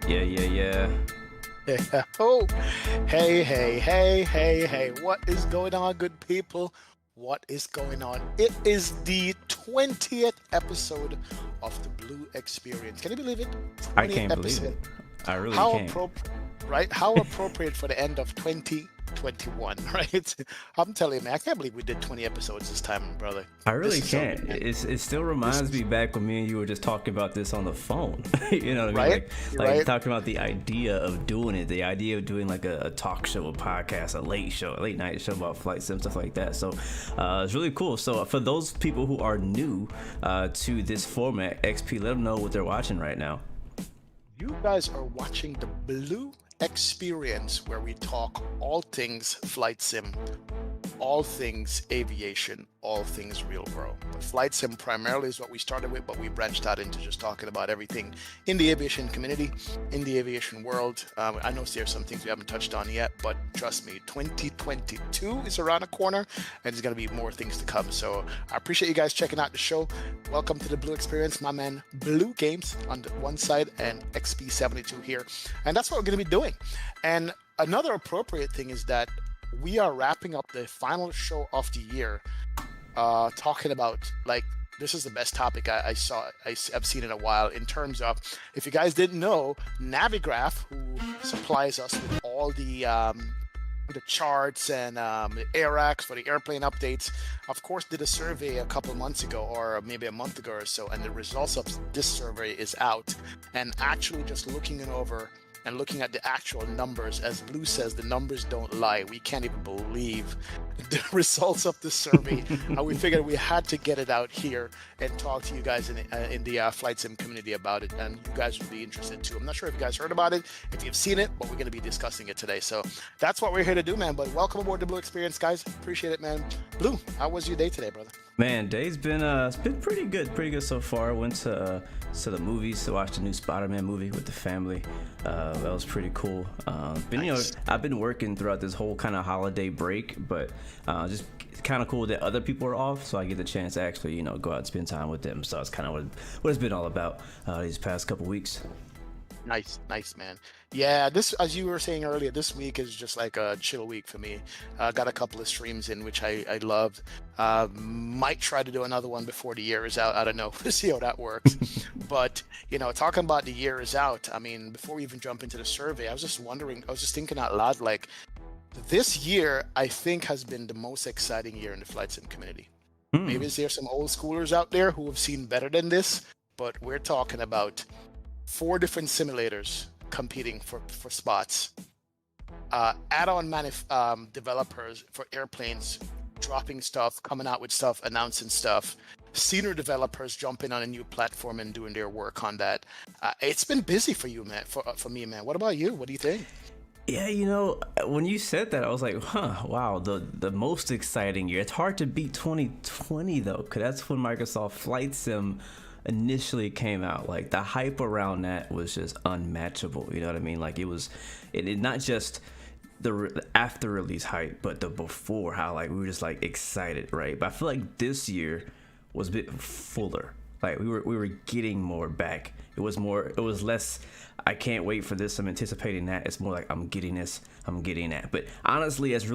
Yeah, yeah, yeah. Yeah. Oh, hey. What is going on, good people? What is going on? It is the 20th episode of the Blue Experience. Can you believe it? I 20th can't believe episode. it. I really How can't. appropriate, right? How appropriate for the end of 2021, right? I'm telling you, man, I can't believe we did 20 episodes this time, brother. I This really is so can't. good, man. It still This reminds is me back when me and you were just talking about this on the phone. You know what I mean? right. You're Like right. talking about the idea of doing it, the idea of doing like a talk show, a podcast, a late show, a late night show about flight sim stuff like that. So it's really cool. So for those people who are new to this format, XP, let them know what they're watching right now. You guys are watching the Blue Experience, where we talk all things flight sim, all things aviation, all things real world. But flight sim primarily is what we started with, but we branched out into just talking about everything in the aviation community, in the aviation world. I know there are some things we haven't touched on yet, but trust me, 2022 is around the corner, and there's going to be more things to come. So I appreciate you guys checking out the show. Welcome to the Blue Experience. My man Blue Games on the one side and XP72 here. And that's what we're going to be doing. And another appropriate thing is that we are wrapping up the final show of the year, talking about, like, this is the best topic I've seen in a while, in terms of, if you guys didn't know, Navigraph, who supplies us with all the charts and the AirAx for the airplane updates, of course, did a survey a couple months ago, or maybe a month ago or so, and the results of this survey is out. And actually just looking it over and looking at the actual numbers, as Blue says, the numbers don't lie. We can't even believe the results of the survey. And we figured we had to get it out here and talk to you guys in the flight sim community about it. And you guys would be interested too. I'm not sure if you guys heard about it, if you've seen it, but we're going to be discussing it today. So that's what we're here to do, man. But welcome aboard the Blue Experience, guys. Appreciate it, man. Blue, how was your day today, brother? Man, day's been it's been pretty good so far. Went to the movies to watch the new Spider-Man movie with the family. That was pretty cool. Been Nice. I've been working throughout this whole kind of holiday break, but just kind of cool that other people are off, so I get the chance to actually go out and spend time with them. So that's kind of what it's been all about these past couple weeks. Nice, man. Yeah, this, as you were saying earlier, this week is just like a chill week for me. Got a couple of streams in which I loved. Might try to do another one before the year is out. I don't know. We'll see how that works. But, talking about the year is out, I mean, before we even jump into the survey, I was just wondering, I was just thinking out loud, like, this year, I think, has been the most exciting year in the flight sim community. Maybe there's some old schoolers out there who have seen better than this, but we're talking about four different simulators competing for spots. Developers for airplanes dropping stuff, coming out with stuff, announcing stuff. Senior developers jumping on a new platform and doing their work on that. It's been busy for you, man. For me, man. What about you? What do you think? Yeah, when you said that, I was like, wow, the most exciting year. It's hard to beat 2020 though, because that's when Microsoft Flight Sim initially came out. Like, the hype around that was just unmatchable. You know what I mean? Like, it not just the after release hype, but the before, how like we were just like excited, right? But I feel like this year was a bit fuller. Like, we were getting more back. It was less, I can't wait for this, I'm anticipating that. It's more like, I'm getting this, I'm getting that. But honestly, it's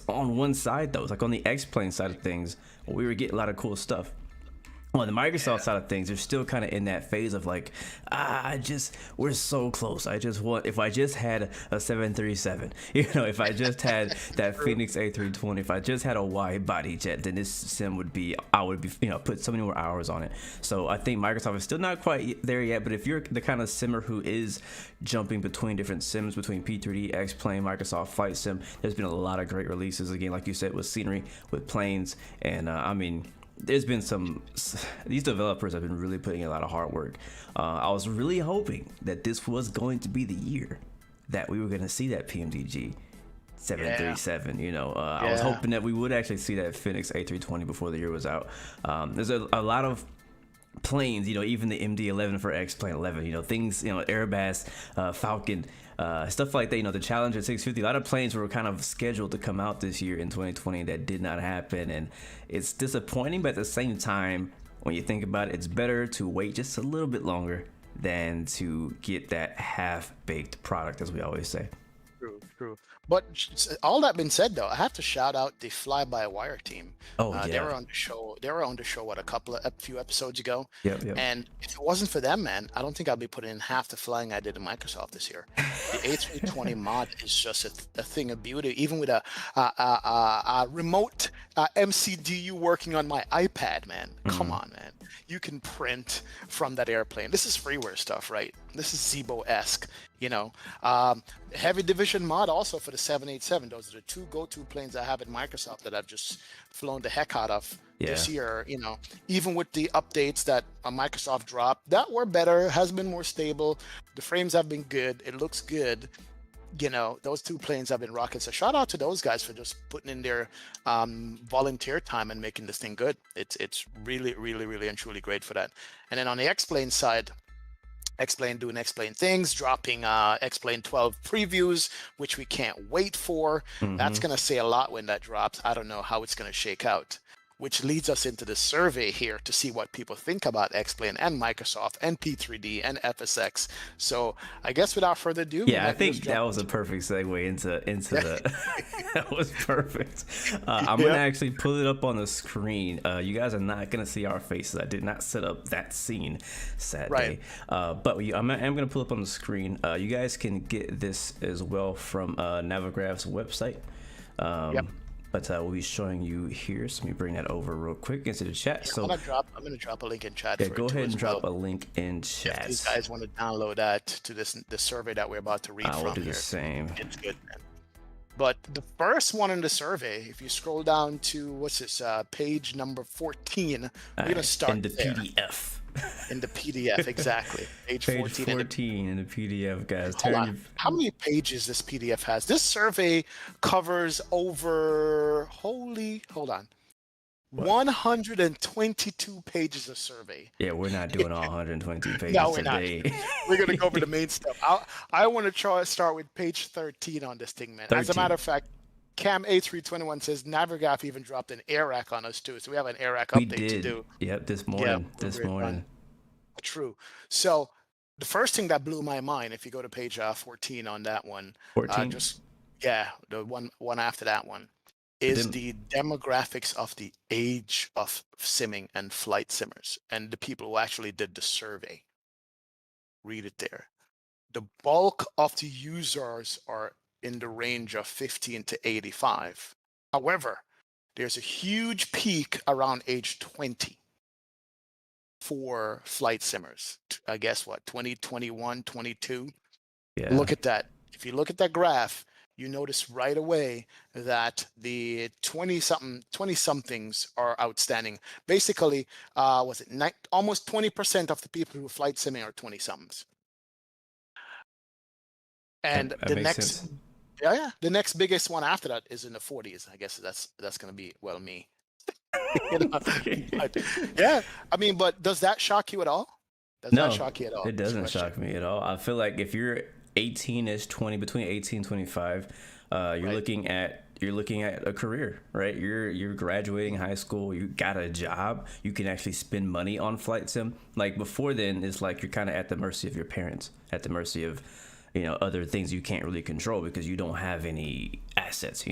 on one side though. It's like on the X-Plane side of things, we were getting a lot of cool stuff. On the Microsoft side of things, they're still kind of in that phase of like, we're so close. If I just had a 737, if I just had that Phoenix A320, if I just had a wide body jet, then this sim I would be, put so many more hours on it. So I think Microsoft is still not quite there yet, but if you're the kind of simmer who is jumping between different sims, between P3D, X-Plane, Microsoft Flight Sim, there's been a lot of great releases, again, like you said, with scenery, with planes, and there's been these developers have been really putting in a lot of hard work. I was really hoping that this was going to be the year that we were going to see that PMDG 737. I was hoping that we would actually see that Phoenix A320 before the year was out. There's a lot of planes, even the MD-11 for X-Plane 11, things, Airbus, Falcon, stuff like that, the Challenger 650, a lot of planes were kind of scheduled to come out this year in 2020 that did not happen, and it's disappointing, but at the same time, when you think about it, it's better to wait just a little bit longer than to get that half-baked product, as we always say. True, true. But all that being said, though, I have to shout out the Fly-by-Wire team. Oh They yeah. were on the show. They were on the show what a few episodes ago. Yep, yep. And if it wasn't for them, man, I don't think I'd be putting in half the flying I did in Microsoft this year. The A320 mod is just a thing of beauty. Even with a remote MCDU working on my iPad, man. Come on, man. You can print from that airplane. This is freeware stuff, right? This is Zibo-esque, you know. Heavy Division mod also for the 787. Those are the two go-to planes I have at Microsoft that I've just flown the heck out of this year, you know. Even with the updates that Microsoft dropped, that were better, has been more stable. The frames have been good. It looks good. You know, those two planes have been rocking. So shout out to those guys for just putting in their volunteer time and making this thing good. It's really, really, really and truly great for that. And then on the X-Plane side, X-Plane doing X-Plane things, dropping X-Plane 12 previews, which we can't wait for. That's going to say a lot when that drops. I don't know how it's going to shake out, which leads us into the survey here to see what people think about X-Plane and Microsoft and P3D and FSX. So I guess without further ado, yeah, I think that was a perfect segue into the. That was perfect. I'm gonna actually pull it up on the screen. You guys are not gonna see our faces. I did not set up that scene, sadly. But I'm gonna pull up on the screen. You guys can get this as well from Navigraph's website. But we'll be showing you here. So let me bring that over real quick into the chat. Yeah, so I'm gonna drop a link in chat. Yeah, for go it ahead and drop well. a link in chat. If these guys want to download that to the survey that we're about to read I from will do here, the same. it's good, man. But the first one in the survey, if you scroll down to what's this, page number 14, we're gonna start in the there. PDF. In the PDF, exactly. Page 14, in the PDF, guys. Hold on. How many pages this PDF has? This survey covers over, hold on, 122 pages of survey. Yeah, we're not doing all 122 pages No, we're today. not. We're going to go over the main stuff. I want to try to start with page 13 on this thing, man. 13. As a matter of fact, Cam A321 says Navigraph even dropped an air rack on us too. So we have an air rack update to do. Yep, this morning. True. So the first thing that blew my mind, if you go to page 14 on that one, 14? The one after that one, is the demographics of the age of simming and flight simmers and the people who actually did the survey. Read it there. The bulk of the users are in the range of 15 to 85. However, there's a huge peak around age 20 for flight simmers. I guess what, 20, 21, 22? Yeah. Look at that. If you look at that graph, you notice right away that the 20-somethings are outstanding. Basically, almost 20% of the people who flight simming are 20-somethings. And that the makes next sense. the next biggest one after that is in the 40s. I guess that's going to be, well, me. But, yeah, I mean, but does that shock you at all? Does that shock you at all? It doesn't shock me at all. I feel like if you're 18-ish, between 18 and 25, you're looking at a career, right? You're graduating high school, you got a job, you can actually spend money on flight sim. Like before then, it's like you're kind of at the mercy of your parents, at the mercy of other things you can't really control because you don't have any assets,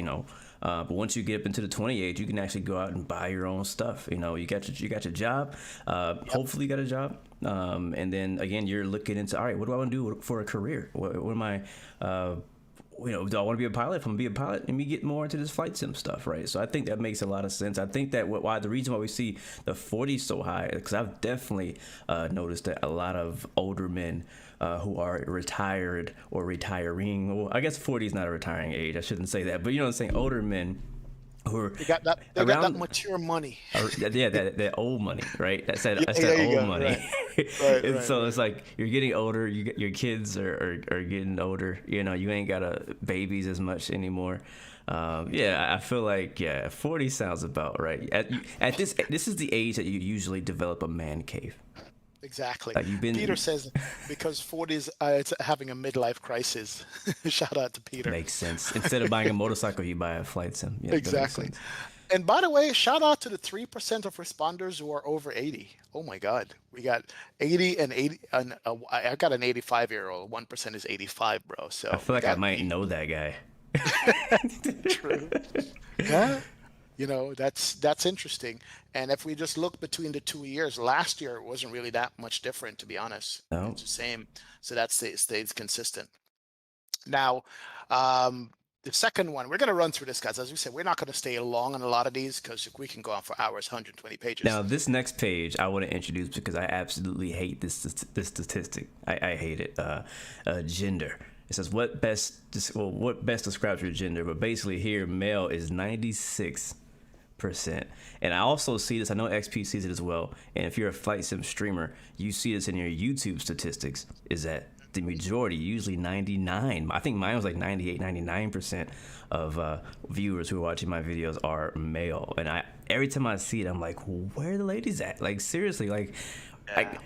but once you get up into the 20 age, you can actually go out and buy your own stuff. You got your job. Hopefully you got a job. And then again, you're looking into, all right, what do I want to do for a career? What am I, do I want to be a pilot? If I'm going to be a pilot, let me get more into this flight sim stuff, right? So I think that makes a lot of sense. I think that the reason why we see the 40 so high, because I've definitely noticed that a lot of older men who are retired or retiring. Well, I guess 40 is not a retiring age. I shouldn't say that, but you know what I'm saying? Older men who are they got that mature money. That old money, right? That's that old money. Right. So it's like you're getting older. Your kids are getting older. You ain't got babies as much anymore. I feel like 40 sounds about right. At this is the age that you usually develop a man cave. Exactly. Peter says because 40s it's having a midlife crisis. Shout out to Peter. Makes sense. Instead of buying a motorcycle, you buy a flight sim. Yeah, exactly. And by the way, shout out to the 3% of responders who are over 80. Oh my God. We got 80 and 80 and I got an 85-year-old. 1% is 85, bro. I So feel we like I got might know that guy. true. Yeah. That's interesting. And if we just look between the 2 years, last year it wasn't really that much different, to be honest. No. It's the same. So that stays consistent. Now, um, the second one, we're going to run through this, guys. As we said, we're not going to stay long on a lot of these because we can go on for hours, 120 pages. Now, this next page I want to introduce because I absolutely hate this statistic. I hate it. Gender. It says what best describes your gender, but basically here male is 96%. And I also see this. I know XP sees it as well. And if you're a flight sim streamer, you see this in your YouTube statistics. Is that the majority, usually 99. I think mine was like 98, 99% of viewers who are watching my videos are male. And every time I see it, I'm like, where are the ladies at? Like seriously, like. Like,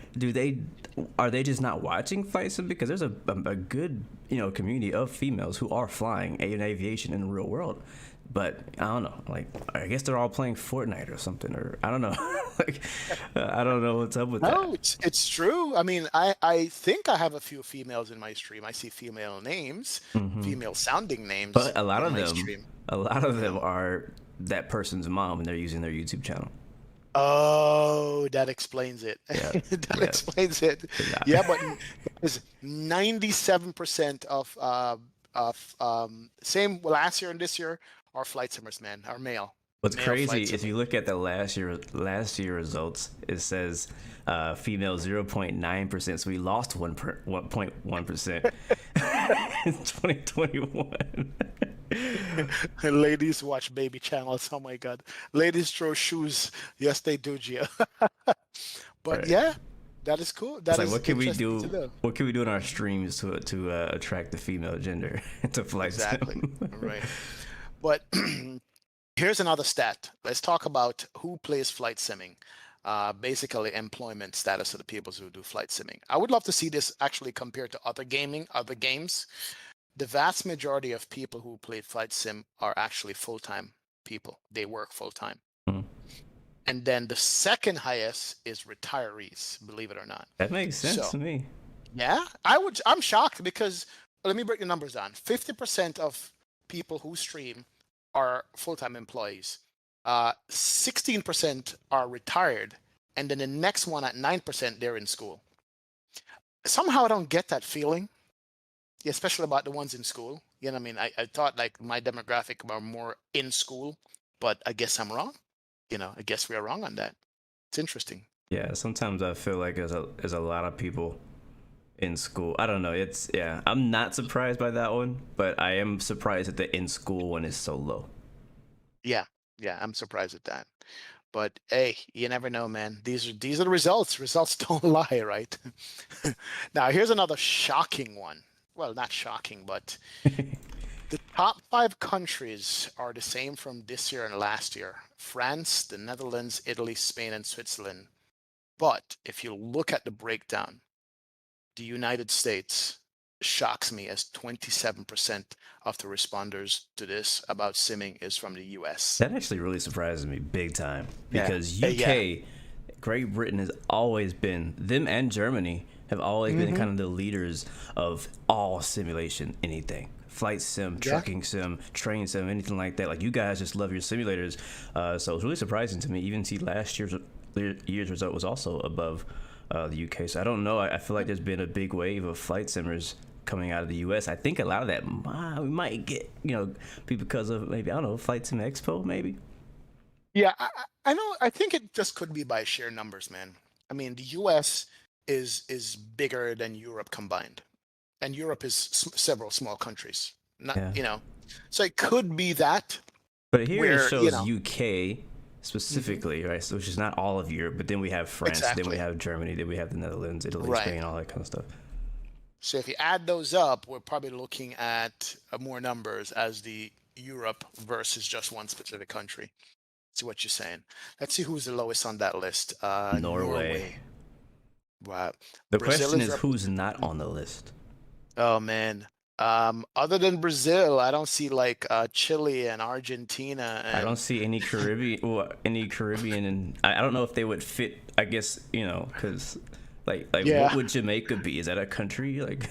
are they just not watching flight sim? Because there's a good community of females who are flying in aviation in the real world, but I don't know. Like, I guess they're all playing Fortnite or something, or I don't know. Like, I don't know what's up with that. No, it's true. I mean, I think I have a few females in my stream. I see female names, female sounding names, but a lot in of my them, stream. are that person's mom, and they're using their YouTube channel. Oh, that explains it. Yeah, That yeah. explains it. Yeah, but it's 97% of same last year and this year are flight simmers, man, are male. What's Male crazy flight if simmers. you look at the last year results, it says female 0.9%. So we lost 1.1% in 2021. Ladies watch baby channels. Oh my God. Ladies throw shoes. Yes, they do, Gia. But Right. yeah, that is cool. That It's like is what can we interesting do? to know. What can we do in our streams to attract the female gender to flight sim? Exactly. Right. But here's another stat. Let's talk about who plays flight simming. Basically employment status of the people who do flight simming. I would love to see this actually compared to other games. The vast majority of people who play flight sim are actually full-time people. They work full-time. Mhm. And then the second highest is retirees, believe it or not. That makes sense to me. Yeah, I'm shocked because let me break the numbers down. 50% of people who stream are full-time employees. 16% are retired, and then the next one at 9%, they're in school. Somehow I don't get that feeling, especially about the ones in school. You know what I mean? I thought like my demographic were more in school, but I guess I'm wrong. I guess we are wrong on that. It's interesting. Yeah, sometimes I feel like there's a lot of people in school. I don't know. I'm not surprised by that one, but I am surprised that the in school one is so low. Yeah, I'm surprised at that. But hey, you never know, man. These are the results. Results don't lie, right? Now, here's another shocking one. Well, not shocking, but the top 5 countries are the same from this year and last year. France, the Netherlands, Italy, Spain, and Switzerland. But if you look at the breakdown, the United States shocks me as 27% of the responders to this about simming is from the US. That actually really surprises me big time Yeah. because Yeah. UK, Great Britain has always been, them and Germany have always been kind of the leaders of all simulation, anything. Flight sim, trucking sim, train sim, anything like that. Like, you guys just love your simulators. So it's really surprising to me. Even see last year's result was also above the UK. So I don't know. I feel like there's been a big wave of flight simmers coming out of the US. I think a lot of that we might get, because of maybe, I don't know, Flight Sim Expo, maybe. Yeah, I know. I think it just could be by sheer numbers, man. I mean, the US is bigger than Europe combined, and Europe is several small countries. Not, Yeah. So it could be that. But here Where, it shows UK specifically, right? So which is not all of Europe, but then we have France, then Exactly. we have Germany, then we have the Netherlands, Italy, Right. Spain, all that kind of stuff. So if you add those up, we're probably looking at more numbers as the Europe versus just one specific country. See what you're saying. Let's see who's the lowest on that list. Norway. Wow. The Brazil question is is who's not on the list. Oh man, Other than Brazil, I don't see like Chile and Argentina I don't and see any Caribbean, and I don't know if they would fit. I guess because like what yeah, would Jamaica be? Is that a country? Like,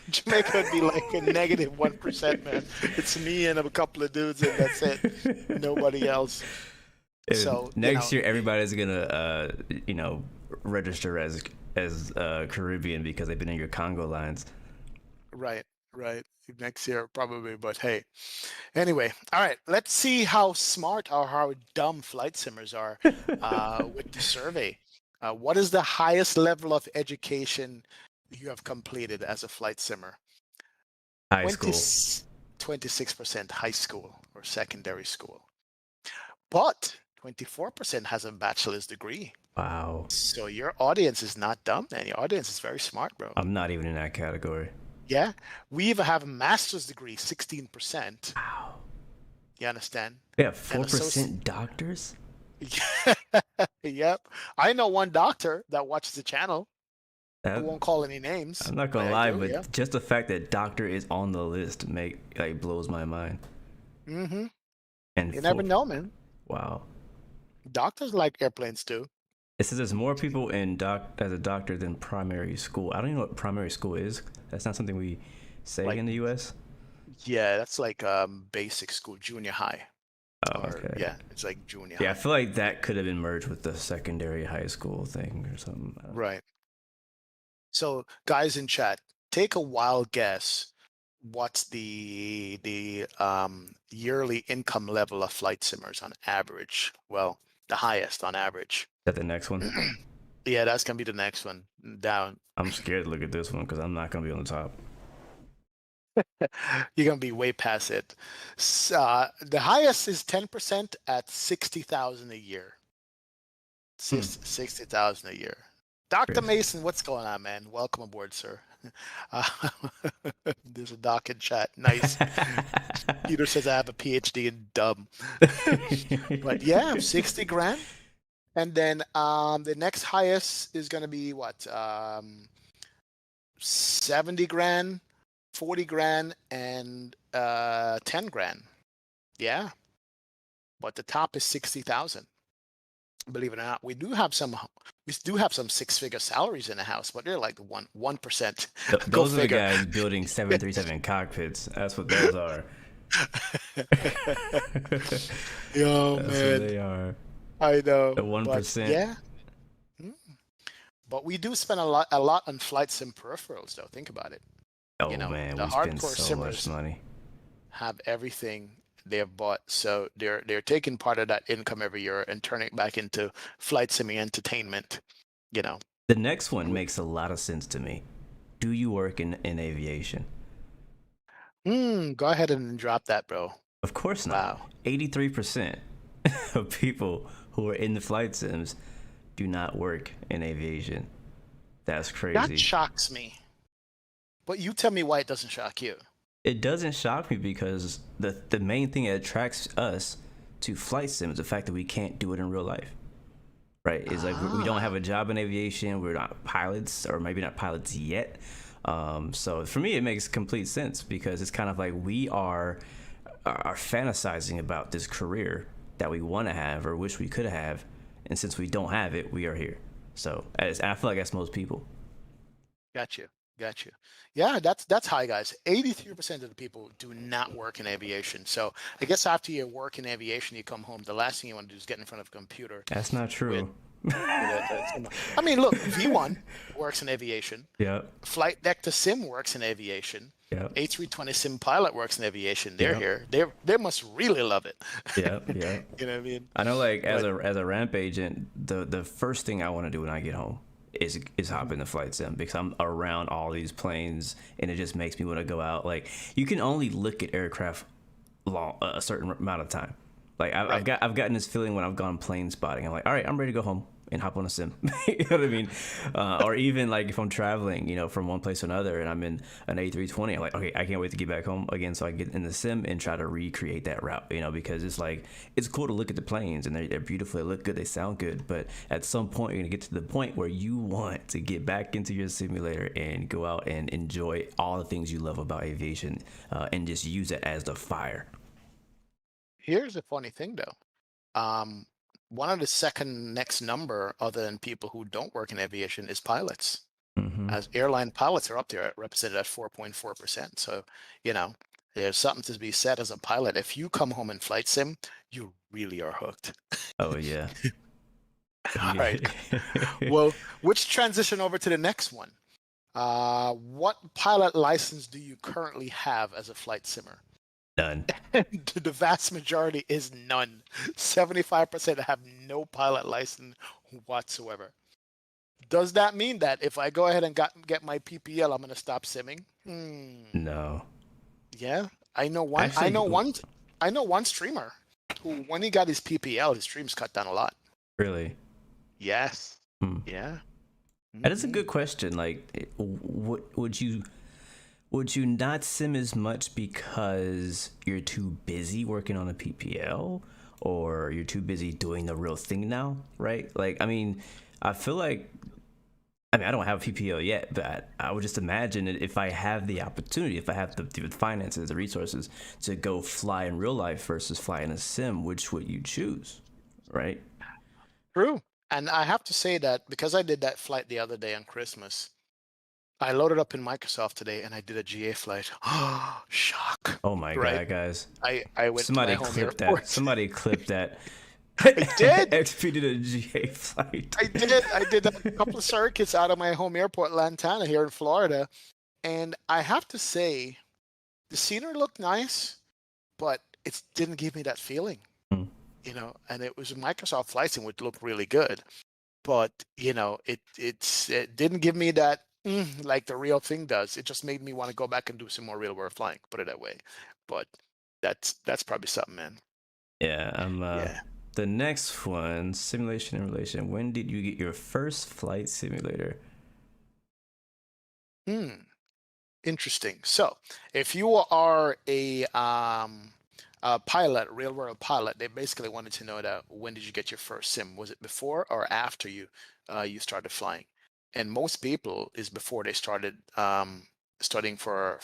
Jamaica would be like a negative 1%, man. It's me and a couple of dudes, and that's it. Nobody else. and So, next year everybody's gonna register as Caribbean because they've been in your Congo lines. right, right. Next year, probably, but hey. Anyway, all right, let's see how smart or how dumb flight simmers are with the survey. What is the highest level of education you have completed as a flight simmer? High 20, school. 26% high school or secondary school, but 24% has a bachelor's degree. Wow. So your audience is not dumb, man. Your audience is very smart, bro. I'm not even in that category. Yeah, we even have a master's degree, 16%. Wow. You understand? Yeah, And associate. 4% doctors. Yep. I know one doctor that watches the channel. I That, won't call any names, I'm not but gonna I lie, do, yeah. but just the fact that doctor is on the list blows my mind. Mm-hmm. And You never full, know, man. wow. Doctors like airplanes too. It says there's more people in as a doctor than primary school. I don't even know what primary school is. That's not something we say Like, in the U.S. yeah, that's like basic school, junior high. Oh, Or okay. yeah, it's like junior Yeah, I high. feel like that could have been merged with the secondary high school thing or something. I don't know. Right. So guys in chat, take a wild guess. What's the yearly income level of flight simmers on average? Well, the highest on average. Is that the next one? Yeah, that's gonna be the next one down. I'm scared to look at this one because I'm not gonna be on the top. You're gonna be way past it. The highest is 10% at 60,000 a year. Hmm. 60,000 a year. Dr. Crazy. Mason, what's going on, man? Welcome aboard, sir. Uh, there's a doc in chat. Nice. Peter says I have a PhD in dumb. But yeah, 60 grand. And then the next highest is gonna be what? 70 grand, 40 grand, and 10 grand. Yeah. But the top is 60,000. Believe it or not, we do have some six-figure salaries in the house, but they're like 1%. Go Those are the figure. guys building 737 cockpits. That's what those are. Yo, That's what man, they are. I know. The But 1%. yeah. Mm. But we do spend a lot on flight sim peripherals, though. Think about it. Oh You know, man, the we spend hardcore so much simmers money. have everything they have bought, so they're taking part of that income every year and turning it back into flight simming entertainment. You know. The next one makes a lot of sense to me. Do you work in aviation? Go ahead and drop that, bro. Of course not. Wow. 83% of people who are in the flight sims do not work in aviation. That's That crazy. shocks me. But you tell me why it doesn't shock you. It doesn't shock me because the main thing that attracts us to flight sim is the fact that we can't do it in real life. Right? It's like we don't have a job in aviation. We're not pilots, or maybe not pilots yet. So for me, it makes complete sense because it's kind of like we are fantasizing about this career that we want to have or wish we could have, and since we don't have it, we are here. So I feel like that's most people. Got you. Yeah, that's high, guys. 83% of the people do not work in aviation. So I guess after you work in aviation, you come home, the last thing you want to do is get in front of a computer. That's not true. I mean, look, V1 works in aviation. Yep. Flight Deck to Sim works in aviation. Yep. A320 Sim Pilot works in aviation. They're Yep. here. They must really love it. Yep. You know what I mean? I know, like as a ramp agent, the first thing I want to do when I get home is hop in the flight sim because I'm around all these planes and it just makes me want to go out. Like you can only look at aircraft a certain amount of time. Like I've gotten this feeling when I've gone plane spotting. I'm like, all right, I'm ready to go home. and hop on a sim. You know what I mean? Or even like if I'm traveling, you know, from one place to another, and I'm in an A320, I'm like, okay, I can't wait to get back home again, so I get in the sim and try to recreate that route. You know, because it's like it's cool to look at the planes and they're beautiful, they look good, they sound good, but at some point you're gonna get to the point where you want to get back into your simulator and go out and enjoy all the things you love about aviation, and just use it as the fire. Here's a funny thing though. One of the second next number other than people who don't work in aviation is pilots. Hmm. As airline pilots are up there represented at 4.4%. So, you know, there's something to be said as a pilot. If you come home in flight sim, you really are hooked. Oh yeah. All right. Yeah. Well, which transition over to the next one? What pilot license do you currently have as a flight simmer? Done. The vast majority is none. 75% have no pilot license whatsoever. Does that mean that if I go ahead and get my PPL, I'm going to stop simming? No. Yeah, I know one. I Actually, know one. I know one streamer who, when he got his PPL, his streams cut down a lot. really. Yes. Hmm. Yeah. That is a Mhm. good question. Like, would you not sim as much because you're too busy working on a PPL, or you're too busy doing the real thing now, right? Like, I mean, I feel like, I mean, I don't have a PPL yet, but I would just imagine that if I have the opportunity, if I have the finances, the resources to go fly in real life versus fly in a sim, which would you choose, right? True. And I have to say that because I did that flight the other day on Christmas, I loaded up in Microsoft today and I did a GA flight. Oh, shock. Oh my Right. God, guys. I went to my Somebody home clipped that. airport. Somebody clipped that. I did. XP did a GA flight. I did. I did a couple of circuits out of my home airport, Lantana, here in Florida. And I have to say, the scenery looked nice, but it didn't give me that feeling, Hmm. and it was a Microsoft Flight Sim, which looked really good. But, it didn't give me that like the real thing does. It just made me want to go back and do some more real world flying, put it that way. But that's probably something, man. Yeah, Yeah. the next one, simulation and relation. When did you get your first flight simulator? Hmm. Interesting. So, if you are a pilot, real world pilot, they basically wanted to know that when did you get your first sim? Was it before or after you started flying? And most people is before they started studying for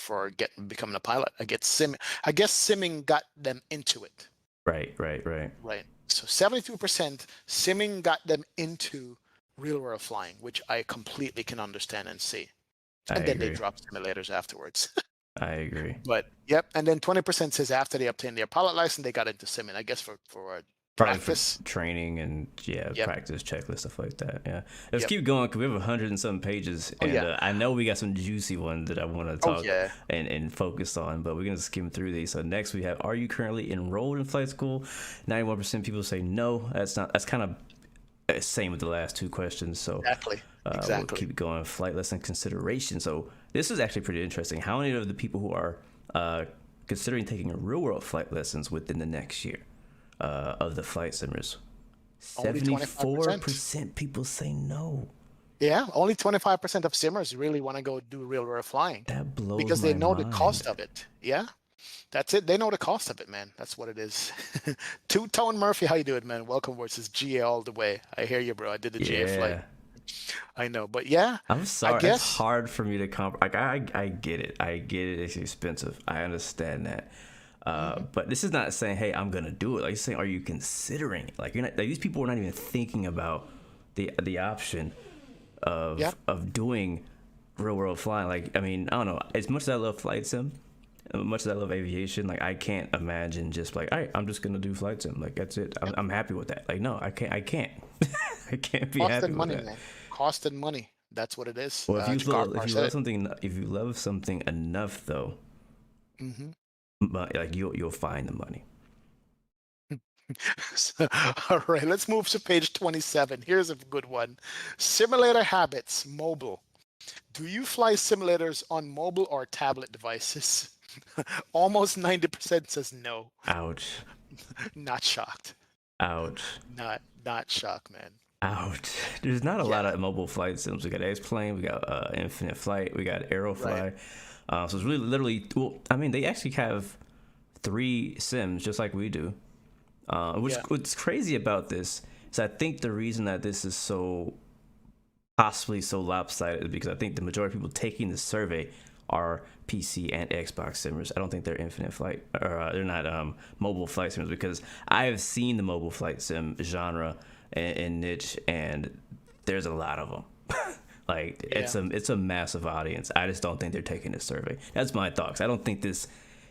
becoming a pilot. I guess simming got them into it, Right, right, right. right? So 72% simming got them into real world flying, which I completely can understand and see. I And then they agree. drop simulators afterwards. I agree. But yep, and then 20% says after they obtained their pilot license, they got into simming. I guess for Probably for practice. training and yeah, Yep, practice checklist stuff like that. Yeah, let's yep. keep going because we have 100 and some pages, Oh and yeah, I know we got some juicy ones that I want to oh talk yeah. and focus on, but we're gonna skim through these. So next we have: Are you currently enrolled in flight school? 91% people say no. That's not. That's kind of same with the last two questions. So Exactly, we'll exactly. keep going. Flight lesson consideration. So this is actually pretty interesting. How many of the people who are considering taking real world flight lessons within the next year of the flight simmers? Only 25%. 74% people say no. Yeah, only 25% of simmers really want to go do real world flying That blows because they my know the cost mind. of it. Yeah, that's it. They know the cost of it, man. That's what it is. Two Tone Murphy, how you doing, man? Welcome versus GA all the way. I hear you, bro. I did the GA flight. Yeah. I know, but yeah, I'm I sorry. It's guess. hard for me to comp. Like I get it. I get it. It's expensive. I understand that. Mhm. But this is not saying, hey, I'm gonna do it. Like, you're saying, are you considering it? Like, you're not. Like, these people are not even thinking about the option Yeah, of doing real world flying. Like, I mean, I don't know. As much as I love flight sim, as much as I love aviation, like I can't imagine just like, all right, I'm just gonna do flight sim. Like that's it. yep. I'm happy with that. Like, no, I can't. I can't. I can't be Cost happy and with money, that. man. Cost and money. That's what it is. Well, Jakar if Park you said love it. something, if you love something enough, though, Hmm. but like you'll find the money. All right, let's move to page 27. Here's a good one. Simulator habits, mobile. Do you fly simulators on mobile or tablet devices? Almost 90% says no. Ouch. Not shocked. Ouch. Not shocked, man. Ouch. There's not a lot Yeah, of mobile flight sims. We got X-Plane, we got Infinite Flight, we got right. Aerofly. So it's really literally, well, I mean, they actually have three sims just like we do. Which Yeah, what's crazy about this is I think the reason that this is so possibly so lopsided is because I think the majority of people taking the survey are PC and Xbox simmers. I don't think they're Infinite Flight or they're not mobile flight simmers because I have seen the mobile flight sim genre and niche, and there's a lot of them. Like yeah. it's a massive audience. I just don't think they're taking this survey. That's my thoughts. I don't think this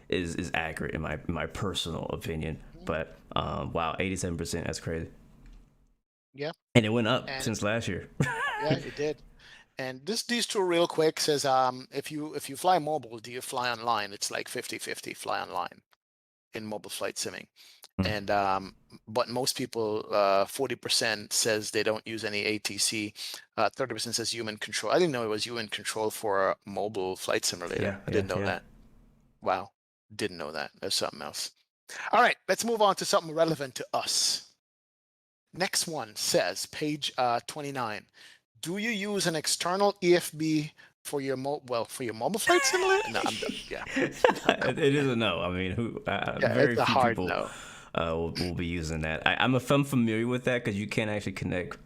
is accurate in my personal opinion. Mhm. But wow, 87%. That's crazy, Yeah, and it went up and since last year. yeah, it did. And these two real quick says if you fly mobile, do you fly online? It's like 50-50 fly online in mobile flight simming. And but most people 40% says they don't use any ATC. 30% says human control. I didn't know it was human control for a mobile flight simulator. Yeah, I yeah, didn't know yeah. that. Wow. Didn't know that. There's something else. All right, let's move on to something relevant to us. Next one says, page 29. Do you use an external EFB for your mobile flight simulator? No, I'm done. Yeah, It is a no. I mean, who? yeah, Very it's a few hard people no. will be using that. I'm familiar with that because you can actually connect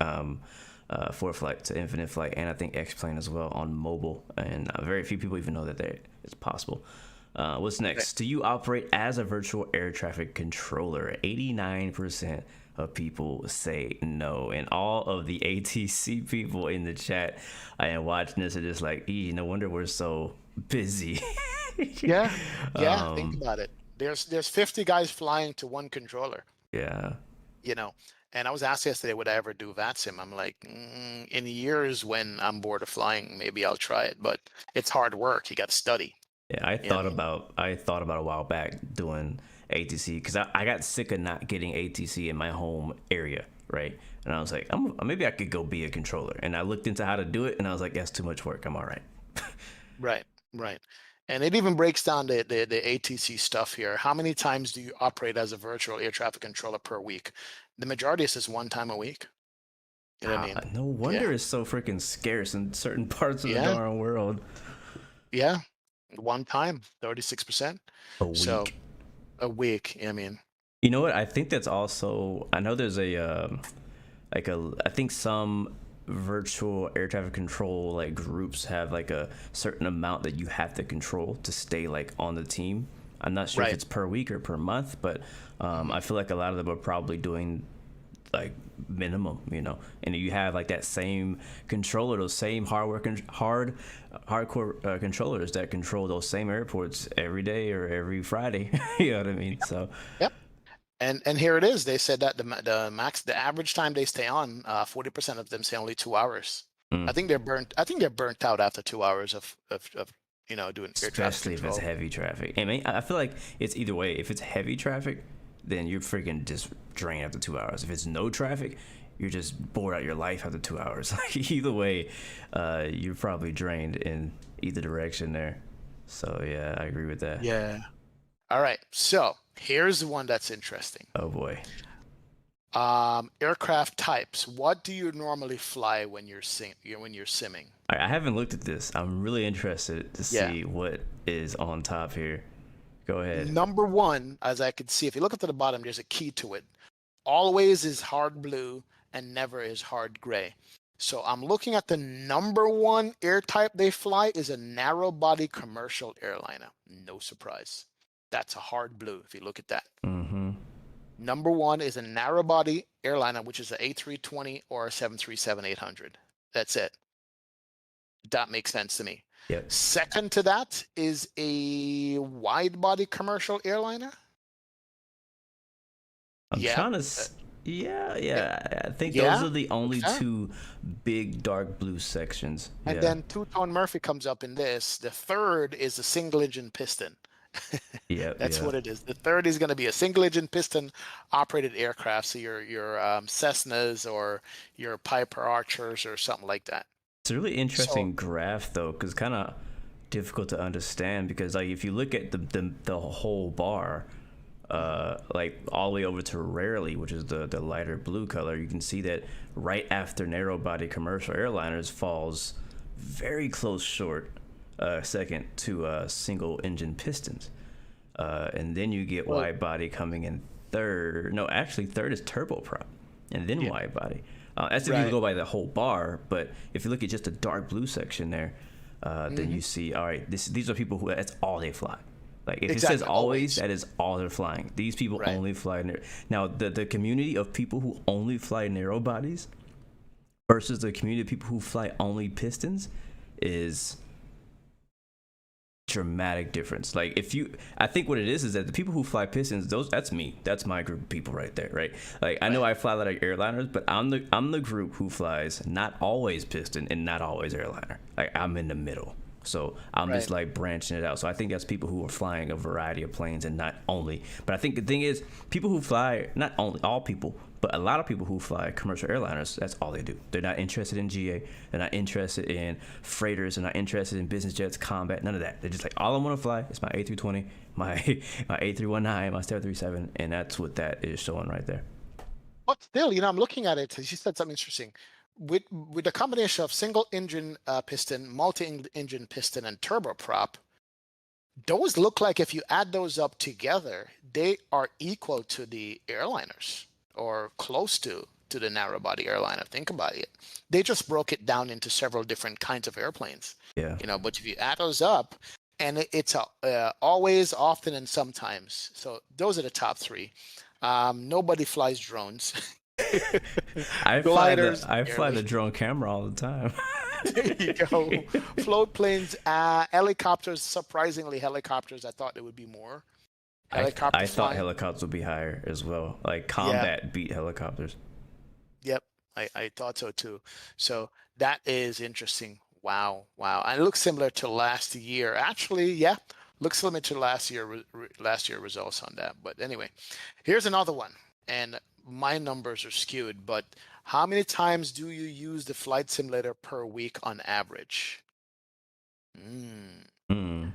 for flight to Infinite Flight and I think X-Plane as well on mobile, and very few people even know that it's possible. What's Okay. next? Do you operate as a virtual air traffic controller? 89% of people say no, and all of the ATC people in the chat and watching this are just like, no wonder we're so busy." Yeah, yeah, think um, about it. There's 50 guys flying to one controller, yeah, you know. And I was asked yesterday, would I ever do VATSIM? I'm like, in years when I'm bored of flying, maybe I'll try it, but it's hard work. You got to study. yeah. You know what I mean? I thought about a while back doing ATC because I got sick of not getting ATC in my home area, right? And I was like, maybe I could go be a controller. And I looked into how to do it, and I was like, that's too much work. I'm all right. Right, right. And it even breaks down the ATC stuff here. How many times do you operate as a virtual air traffic controller per week? The majority says one time a week. You know what I mean? No Yeah, wonder it's so freaking scarce in certain parts of the yeah, darn world. yeah. One time, 36%. A So week. a week, I mean, You know what? I think that's also. I know there's a like a. I think some virtual air traffic control like groups have like a certain amount that you have to control to stay like on the team. I'm not sure if right. it's per week or per month, but I feel like a lot of them are probably doing like minimum, and you have like that same controller, those same hardcore controllers that control those same airports every day or every Friday. You know what I mean? So Yep. And here it is. They said that the average time they stay on, 40% of them say only 2 hours. mm. I think they're burnt out after 2 hours of doing air traffic Especially if it's control. heavy traffic. I mean, I feel like it's either way. If it's heavy traffic, then you're freaking just drained after 2 hours. If it's no traffic, you're just bored out your life after 2 hours. Like either way, you're probably drained in either direction there. So yeah, I agree with that. Yeah. All right. So here's the one that's interesting. Oh boy. Aircraft types. What do you normally fly when you're simming? I haven't looked at this. I'm really interested to Yeah. see what is on top here. Go ahead. Number one, as I could see, if you look up to the bottom, there's a key to it. Always is hard blue and never is hard gray. So I'm looking at the number one air type they fly is a narrow body commercial airliner. No surprise. That's a hard blue if you look at that. Mm-hmm. Number one is a narrow body airliner, which is an A320 or a 737-800. That's it. That makes sense to me. Yep. Second to that is a wide body commercial airliner. I'm Yeah. trying to. Yeah. I think those Yeah. are the only Okay. two big dark blue sections. And Yeah. then two-tone Murphy comes up in this. The third is a single engine piston. Yep. That's Yeah. what it is. The third is going to be a single engine piston operated aircraft. So your Cessnas or your Piper Archers or something like that. It's a really So interesting graph though, because kind of difficult to understand because like if you look at the whole bar, like all the way over to rarely, which is the lighter blue color. You can see that right after narrow body commercial airliners falls very close short, second to single engine pistons. And then you get wide body coming in third. No, actually third is turboprop, and then wide body. That's if you go by the whole bar. But if you look at just the dark blue section there, then you see, all right, these are people who, that's all they fly. Like if it says always, that is all they're flying. These people only fly now the community of people who only fly narrow bodies versus the community of people who fly only pistons is dramatic difference. Like I think what it is that the people who fly pistons, that's me. That's my group of people right there, right? Like I know I fly like airliners, but I'm the group who flies not always piston and not always airliner. Like I'm in the middle. So I'm just like branching it out. So I think that's people who are flying a variety of planes and not only. But I think the thing is, people who fly, not only all people, but a lot of people who fly commercial airliners, that's all they do. They're not interested in GA. They're not interested in freighters. They're not interested in business jets, combat, none of that. They're just like, all I want to fly is my A320, my A319, my 737, and that's what that is showing right there. But still, I'm looking at it. She said something interesting. With a combination of single engine piston, multi-engine piston, and turboprop, those look like if you add those up together, they are equal to the airliners or close to the narrow body airliner. Think about it. They just broke it down into several different kinds of airplanes. Yeah. But if you add those up, and it's always, often, and sometimes. So those are the top three. Nobody flies drones. I fly the drone camera all the time. There you go. Float planes, helicopters. Surprisingly, helicopters. I thought there would be more. I thought helicopters would be higher as well. Like combat beat helicopters. Yep, I thought so too. So that is interesting. Wow. And it looks similar to last year. Actually, looks similar to last year results on that. But anyway, here's another one. And my numbers are skewed, but how many times do you use the flight simulator per week on average? 3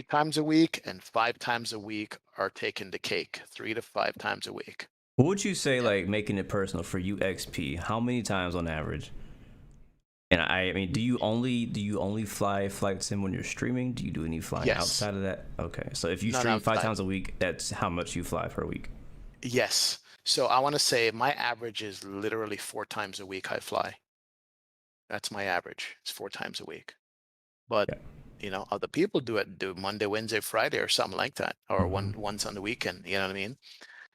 times a week and 5 times a week are taking the cake. 3 to 5 times a week. What would you say, like making it personal for you, XP? How many times on average? And I mean, do you only fly flight sim when you're streaming? Do you do any flying outside of that? Okay, so if you stream 5 times a week, that's how much you fly per week. Yes. So I want to say my average is literally 4 times a week I fly. That's my average. It's 4 times a week. But other people do Monday, Wednesday, Friday, or something like that, or once on the weekend. You know what I mean?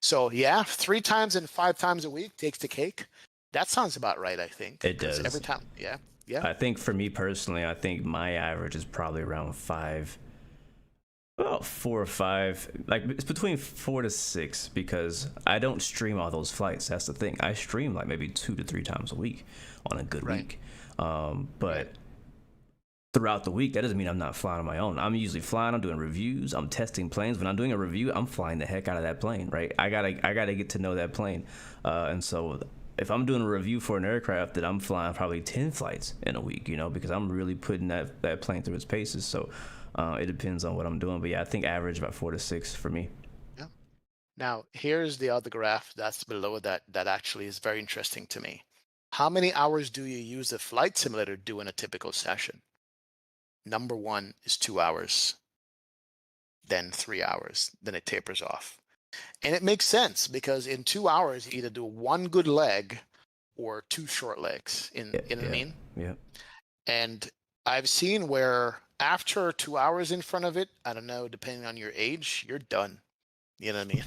So 3 times and 5 times a week takes the cake. That sounds about right, I think. It does. Every time. Yeah. I think for me personally, I think my average is probably around 5. About 4 or 5, like it's between 4 to 6, because I don't stream all those flights. That's the thing. I stream like maybe 2 to 3 times a week on a good week. But throughout the week, that doesn't mean I'm not flying on my own. I'm usually flying. I'm doing reviews. I'm testing planes. When I'm doing a review, I'm flying the heck out of that plane, right? I gotta get to know that plane, and so if I'm doing a review for an aircraft, that I'm flying probably 10 flights in a week, because I'm really putting that plane through its paces. So. It depends on what I'm doing, but I think average about 4 to 6 for me. Yeah. Now here's the other graph that's below that actually is very interesting to me. How many hours do you use the flight simulator to do in a typical session? Number 1 is 2 hours, then 3 hours, then it tapers off. And it makes sense because in 2 hours, you either do 1 good leg or 2 short legs. You know what I mean? Yeah. And I've seen where after 2 hours in front of it, I don't know, depending on your age, you're done. You know what I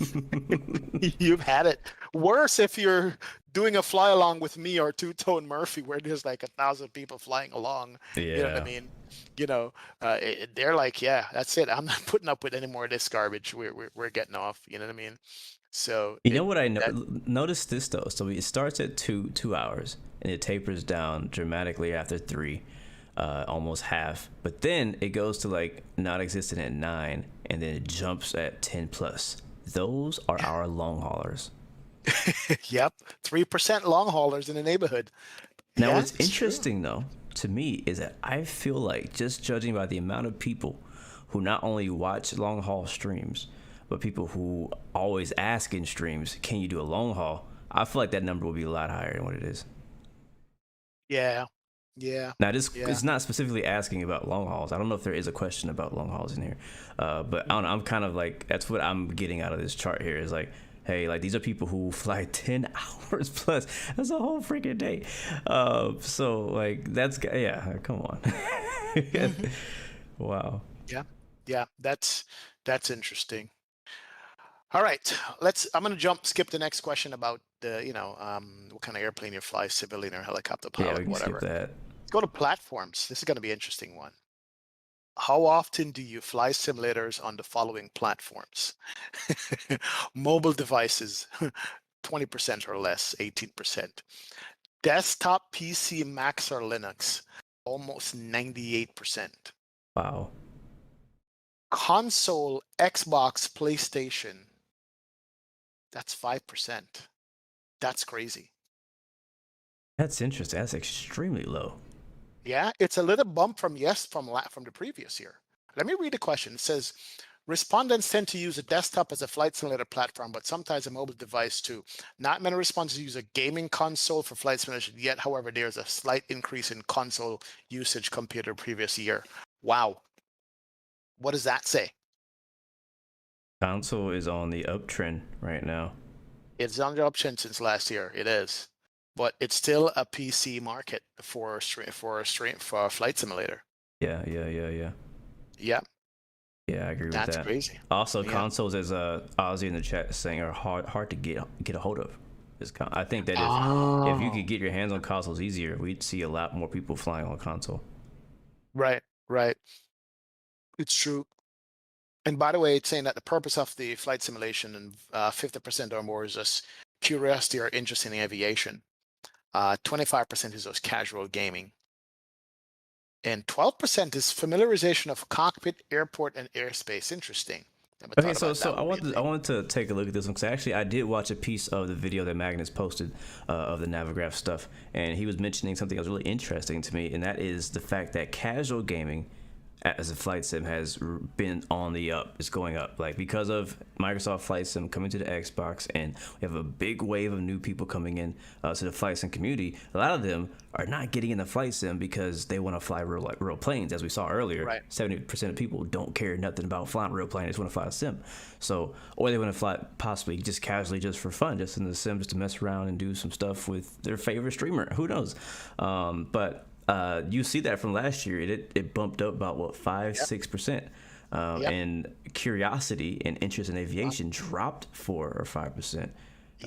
mean? You've had it. Worse if you're doing a fly along with me or Two Tone Murphy, where there's like 1,000 people flying along. Yeah. You know what I mean? They're like, that's it. I'm not putting up with any more of this garbage. We're getting off. You know what I mean? So what I noticed this though. So it starts at 2 hours and it tapers down dramatically after 3. Almost half, but then it goes to like not existent at 9, and then it jumps at 10 plus. Those are our long haulers. Yep, 3% long haulers in the neighborhood. Now, what's interesting though to me is that I feel like, just judging by the amount of people who not only watch long haul streams, but people who always ask in streams, can you do a long haul? I feel like that number will be a lot higher than what it is. Yeah. Yeah. Now, this Yeah. is not specifically asking about long hauls. I don't know if there is a question about long hauls in here, but I don't know, I'm kind of like, that's what I'm getting out of this chart here is like, hey, like these are people who fly 10 hours plus. That's a whole freaking day. So like that's yeah, come on. Wow. Yeah. Yeah. That's interesting. All right, I'm going to skip the next question about the, what kind of airplane you fly, civilian or helicopter Yeah, pilot, we can whatever. skip that. Let's go to platforms. This is going to be an interesting one. How often do you fly simulators on the following platforms? Mobile devices, 20% or less, 18%. Desktop, PC, Macs, or Linux, almost 98%. Wow. Console, Xbox, PlayStation, that's 5%. That's crazy. That's interesting. That's extremely low. Yeah, it's a little bump from the previous year. Let me read the question. It says, respondents tend to use a desktop as a flight simulator platform, but sometimes a mobile device too. Not many respondents use a gaming console for flight simulation yet. However, there's a slight increase in console usage compared to the previous year. Wow. What does that say? Console is on the uptrend right now. It's on the uptrend since last year. It is, but it's still a PC market for a flight simulator. Yeah. Yeah. Yeah, I agree with that. That's crazy. Also, consoles, as Ozzy in the chat is saying, are hard to get a hold of. I think that if you could get your hands on consoles easier, we'd see a lot more people flying on console. Right. It's true. And by the way, it's saying that the purpose of the flight simulation and 50% or more is just curiosity or interest in aviation. 25% is just casual gaming. And 12% is familiarization of cockpit, airport, and airspace. Interesting. Okay, so I wanted to take a look at this one because actually I did watch a piece of the video that Magnus posted of the Navigraph stuff, and he was mentioning something that was really interesting to me, and that is the fact that casual gaming as a flight sim has been on the up. It's going up, like because of Microsoft Flight Sim coming to the Xbox, and we have a big wave of new people coming in to the flight sim community. A lot of them are not getting in the flight sim because they want to fly real planes, as we saw earlier. Right. 70% of people don't care nothing about flying real planes; they just want to fly a sim. So, or they want to fly possibly just casually, just for fun, just in the sim, just to mess around and do some stuff with their favorite streamer. Who knows? But you see that from last year, it bumped up about 5-6%, and curiosity and interest in aviation dropped 4 or 5%.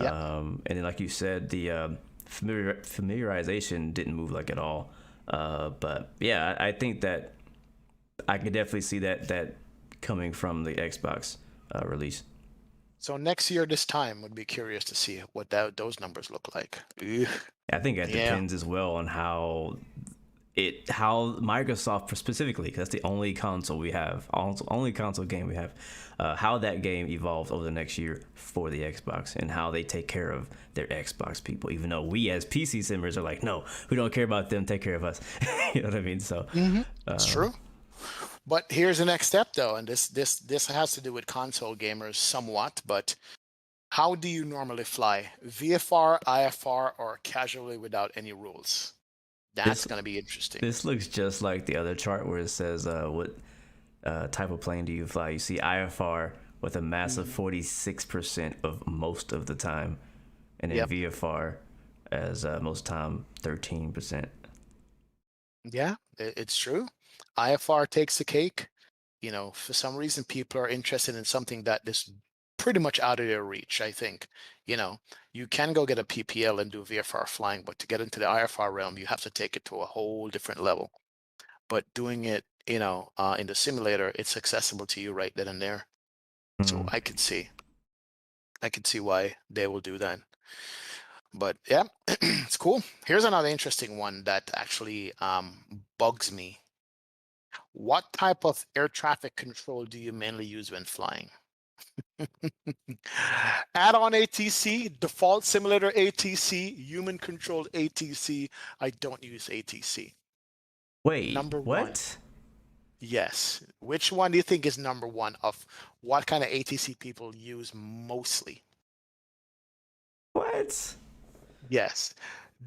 And then, like you said, the familiarization didn't move like at all. But yeah, I think that I could definitely see that coming from the Xbox release. So next year, this time, would be curious to see what those numbers look like. Ugh. I think it depends as well on how Microsoft specifically, because that's the only console we have, only console game we have, how that game evolves over the next year for the Xbox and how they take care of their Xbox people. Even though we as PC simmers are like, no, we don't care about them, take care of us. You know what I mean? So It's true. But here's the next step, though, and this has to do with console gamers somewhat. But how do you normally fly? VFR, IFR, or casually without any rules? That's going to be interesting. This looks just like the other chart where it says what type of plane do you fly. You see IFR with a massive 46% of most of the time, and then VFR as most time 13%. Yeah, it's true. IFR takes the cake. For some reason, people are interested in something that is pretty much out of their reach, I think. You can go get a PPL and do VFR flying, but to get into the IFR realm, you have to take it to a whole different level. But doing it, in the simulator, it's accessible to you right then and there. So I could see why they will do that. But yeah, it's cool. Here's another interesting one that actually bugs me. What type of air traffic control do you mainly use when flying? Add-on ATC, default simulator ATC, human-controlled ATC. I don't use ATC. Wait, Number what? one. Yes. Which one do you think is number one of what kind of ATC people use mostly? What? Yes.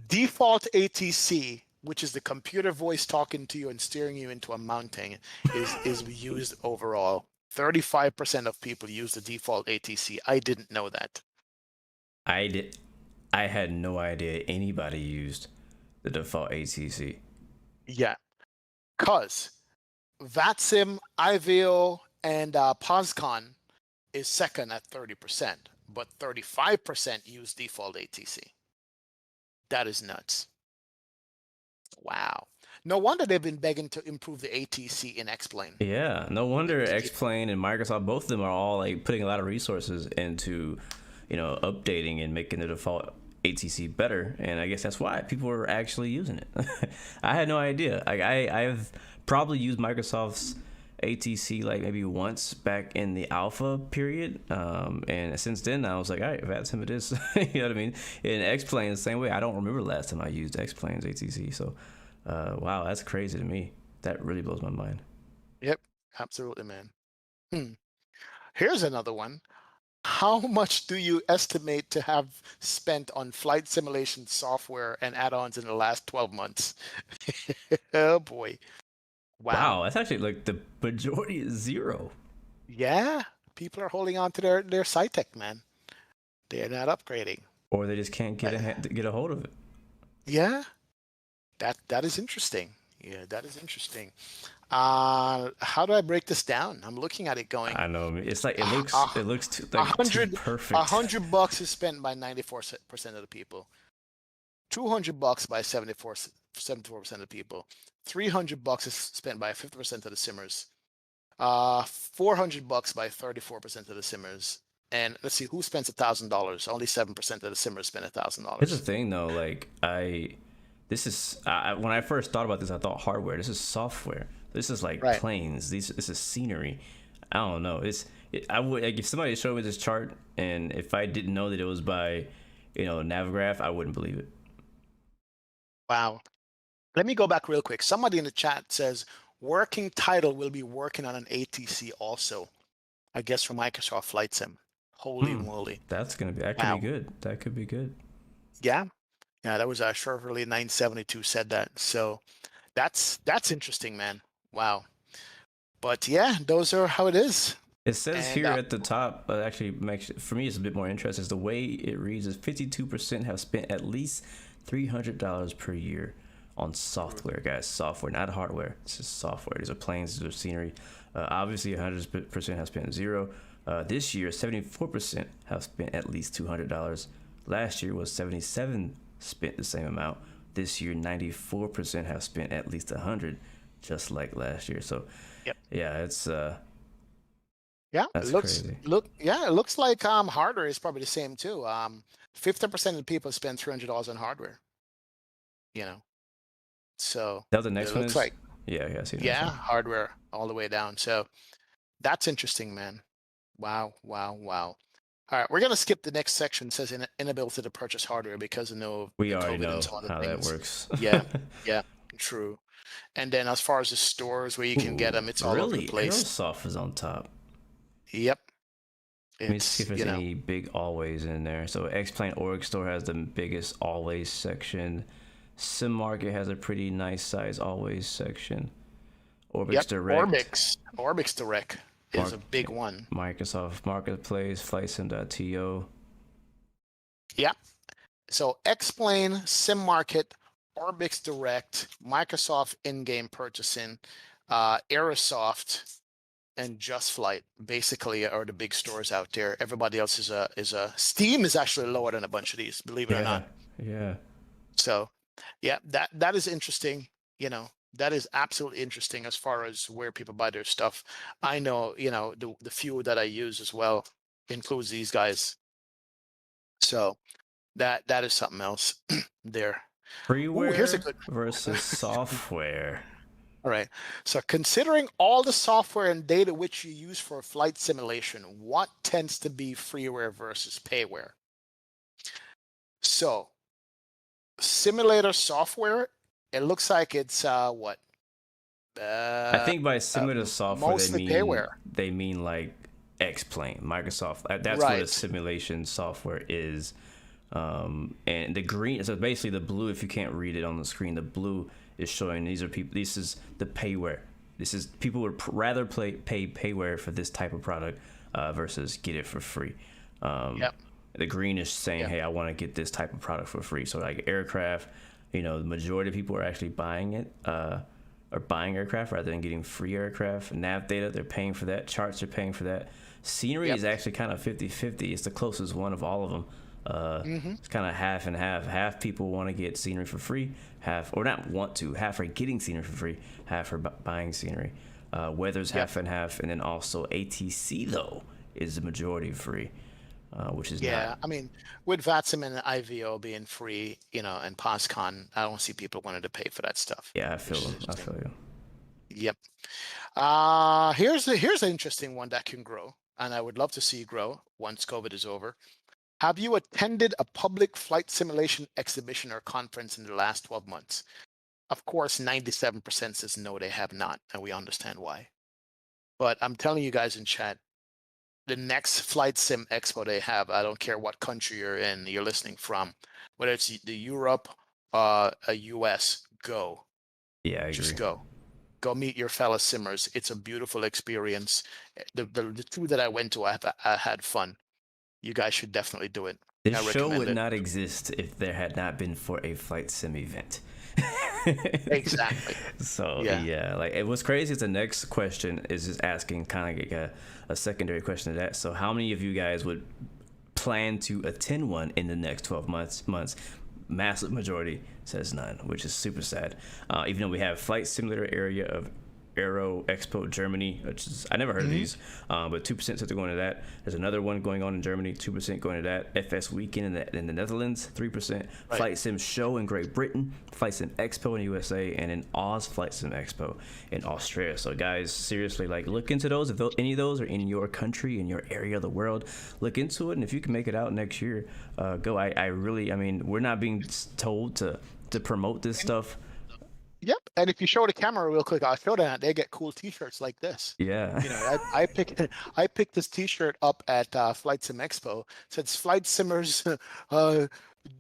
Default ATC, which is the computer voice talking to you and steering you into a mountain, is used overall. 35% of people use the default ATC. I didn't know that. I did. I had no idea anybody used the default ATC. Yeah. Because VATSIM, IVEO, and POSCON is second at 30%, but 35% use default ATC. That is nuts. Wow. No wonder they've been begging to improve the ATC in X-Plane. Yeah, no wonder X-Plane and Microsoft, both of them are all like putting a lot of resources into, updating and making the default ATC better. And I guess that's why people are actually using it. I had no idea. I've probably used Microsoft's ATC like maybe once back in the alpha period. And since then, I was like, all right, if that's him, it is. You know what I mean? And X-Plane the same way. I don't remember last time I used X-Plane's ATC. So, wow, that's crazy to me. That really blows my mind. Yep, absolutely, man. Hmm. Here's another one. How much do you estimate to have spent on flight simulation software and add-ons in the last 12 months? Oh boy. Wow. Wow, that's actually like the majority is zero. Yeah, people are holding on to their SciTech, man. They're not upgrading. Or they just can't Uh, get a hold of it. Yeah, that is interesting. Yeah, that is interesting. How do I break this down? I'm looking at it going, I know. It's like a a- it looks too, a like too hundred a perfect. hundred bucks is spent by 94% of the people. 200 bucks by 74% of the people. 300 bucks is spent by 50% of the simmers. 400 bucks by 34% of the simmers. And let's see, who spends $1,000? Only 7% of the simmers spend Here's the $1,000. thing, though. Like when I first thought about this, I thought hardware. This is software. This is like Right. planes. This is scenery. I don't know. I would like if somebody showed me this chart, and if I didn't know that it was by, Navigraph, I wouldn't believe it. Wow. Let me go back real quick. Somebody in the chat says working title will be working on an ATC also. I guess for Microsoft Flight Sim. Holy Hmm. moly. That could Wow. be good. That could be good. Yeah. Yeah, that was Shirley 972 said that. So that's interesting, man. Wow. But yeah, those are how it is. It says And here at the top, actually, makes for me, it's a bit more interesting. Is the way it reads is 52% have spent at least $300 per year on software, guys. Software, not hardware. This is software. These are planes, these are scenery. Obviously, 100% have spent zero. This year, 74% have spent at least $200. Last year was 77 spent the same amount. This year, 94% have spent at least 100, just like last year. So, yep. yeah, it's Yeah, that's crazy. it looks like hardware is probably the same too. 50% of the people spend $300 on hardware, you know. So That was the it next one looks is? like, Yeah, I see the next yeah, one. hardware all the way down. So that's interesting, man. Wow, wow, wow. All right, we're gonna skip the next section. It says inability to purchase hardware because of We the already COVID and know some other how that things. works. Yeah, yeah, true. And then as far as the stores where you can get Ooh, them, it's all over the really? place. Aerosoft is on top. Yep, Let me see if it's, there's any big always in there. So X-Plane Org Store has the biggest always section. Sim Market has a pretty nice size always section. Orbix yep, Direct, Orbix Direct is Mark, a big one. Microsoft Marketplace, FlightSim.to. Yep. So X-Plane, SimMarket, Orbix Direct, Microsoft in-game purchasing, Aerosoft, and Just Flight basically are the big stores out there. Everybody else is a Steam is actually lower than a bunch of these, believe it or Yeah, not. yeah. So yeah, that is interesting. That is absolutely interesting as far as where people buy their stuff. I know, the few that I use as well includes these guys. So that is something else there. Oh, here's a Freeware good. versus software. All right. So considering all the software and data which you use for flight simulation, what tends to be freeware versus payware? So simulator software, it looks like it's what? I think by similar to software, Mostly payware. they mean like X-Plane, Microsoft. That's what a Right. simulation software is. And the green, so basically the blue. If you can't read it on the screen, the blue is showing these are people. This is the payware. This is people would rather pay payware for this type of product versus get it for free. Yep. The green is saying, Yep. hey, I want to get this type of product for free. So like aircraft, the majority of people are actually buying it. Are buying aircraft rather than getting free aircraft. Nav data, they're paying for that. Charts are paying for that. Scenery Yep. is actually kind of 50-50. It's the closest one of all of them. It's kind of half and half. Half people want to get scenery for free, half, or not want to, half are getting scenery for free, half are buying scenery. Weather's Yep. half and half. And then also ATC, though, is the majority free, which is Yeah, not. I mean, with VATSIM and IVO being free, and POSCON, I don't see people wanting to pay for that stuff, Yeah, which is I interesting. feel you. Yep. Here's an interesting one that can grow, and I would love to see grow once COVID is over. Have you attended a public flight simulation exhibition or conference in the last 12 months? Of course, 97% says no, they have not, and we understand why. But I'm telling you guys in chat, the next flight sim expo they have, I don't care what country you're listening from, whether it's the Europe, a US, go. Yeah, I Just agree. go meet your fellow simmers. It's a beautiful experience. The two that I went to, I had fun. You guys should definitely do it. This I show recommend would it. not exist if there had not been for a flight sim event. Exactly. So Yeah. yeah, like it was crazy. The next question is just asking kind of like a secondary question to that. So how many of you guys would plan to attend one in the next 12 months? Massive majority says none, which is super sad. Even though we have flight simulator area of Aero Expo Germany, which is, I never heard of these, but 2% said they're going to that. There's another one going on in Germany, 2% going to that. FS Weekend in the Netherlands, 3%. Right. Flight Sim Show in Great Britain, Flight Sim Expo in the USA, and in Oz Flight Sim Expo in Australia. So guys, seriously, like look into those. If any of those are in your country, in your area of the world, look into it. And if you can make it out next year, go. I mean, we're not being told to promote this stuff. Yep. And if you show the camera real quick, I'll show that they get cool T-shirts like this. Yeah. I picked this T-shirt up at Flight Sim Expo. It says Flight Simmers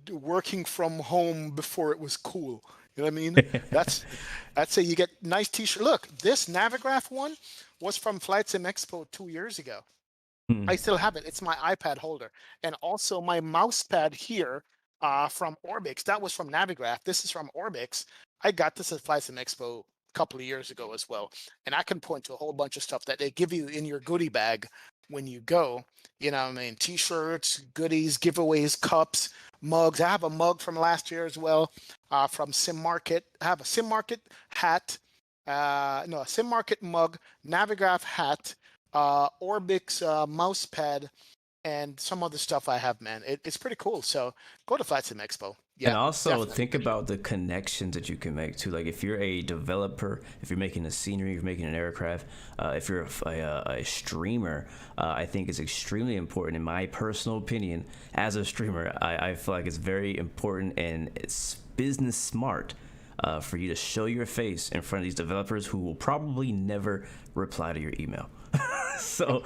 working from home before it was cool. You know what I mean? That's a you get nice T-shirt. Look, this Navigraph one was from Flight Sim Expo 2 years ago. I still have it. It's my iPad holder, and also my mouse pad here from Orbix. That was from Navigraph. This is from Orbix. I got this at Flight Sim Expo a couple of years ago as well, and I can point to a whole bunch of stuff that they give you in your goodie bag when you go. You know what I mean? T-shirts, goodies, giveaways, cups, mugs. I have a mug from last year as well from Sim Market. I have a Sim Market hat. No, a Sim Market mug, Navigraph hat, Orbix mouse pad, and some other stuff I have, man. It's pretty cool. So go to Flight Sim Expo. Yeah, And also definitely. think about the connections that you can make too. Like if you're a developer, if you're making a scenery, if you're making an aircraft, if you're a streamer, I think it's extremely important, in my personal opinion, as a streamer. I feel like it's very important and it's business smart for you to show your face in front of these developers who will probably never reply to your email. So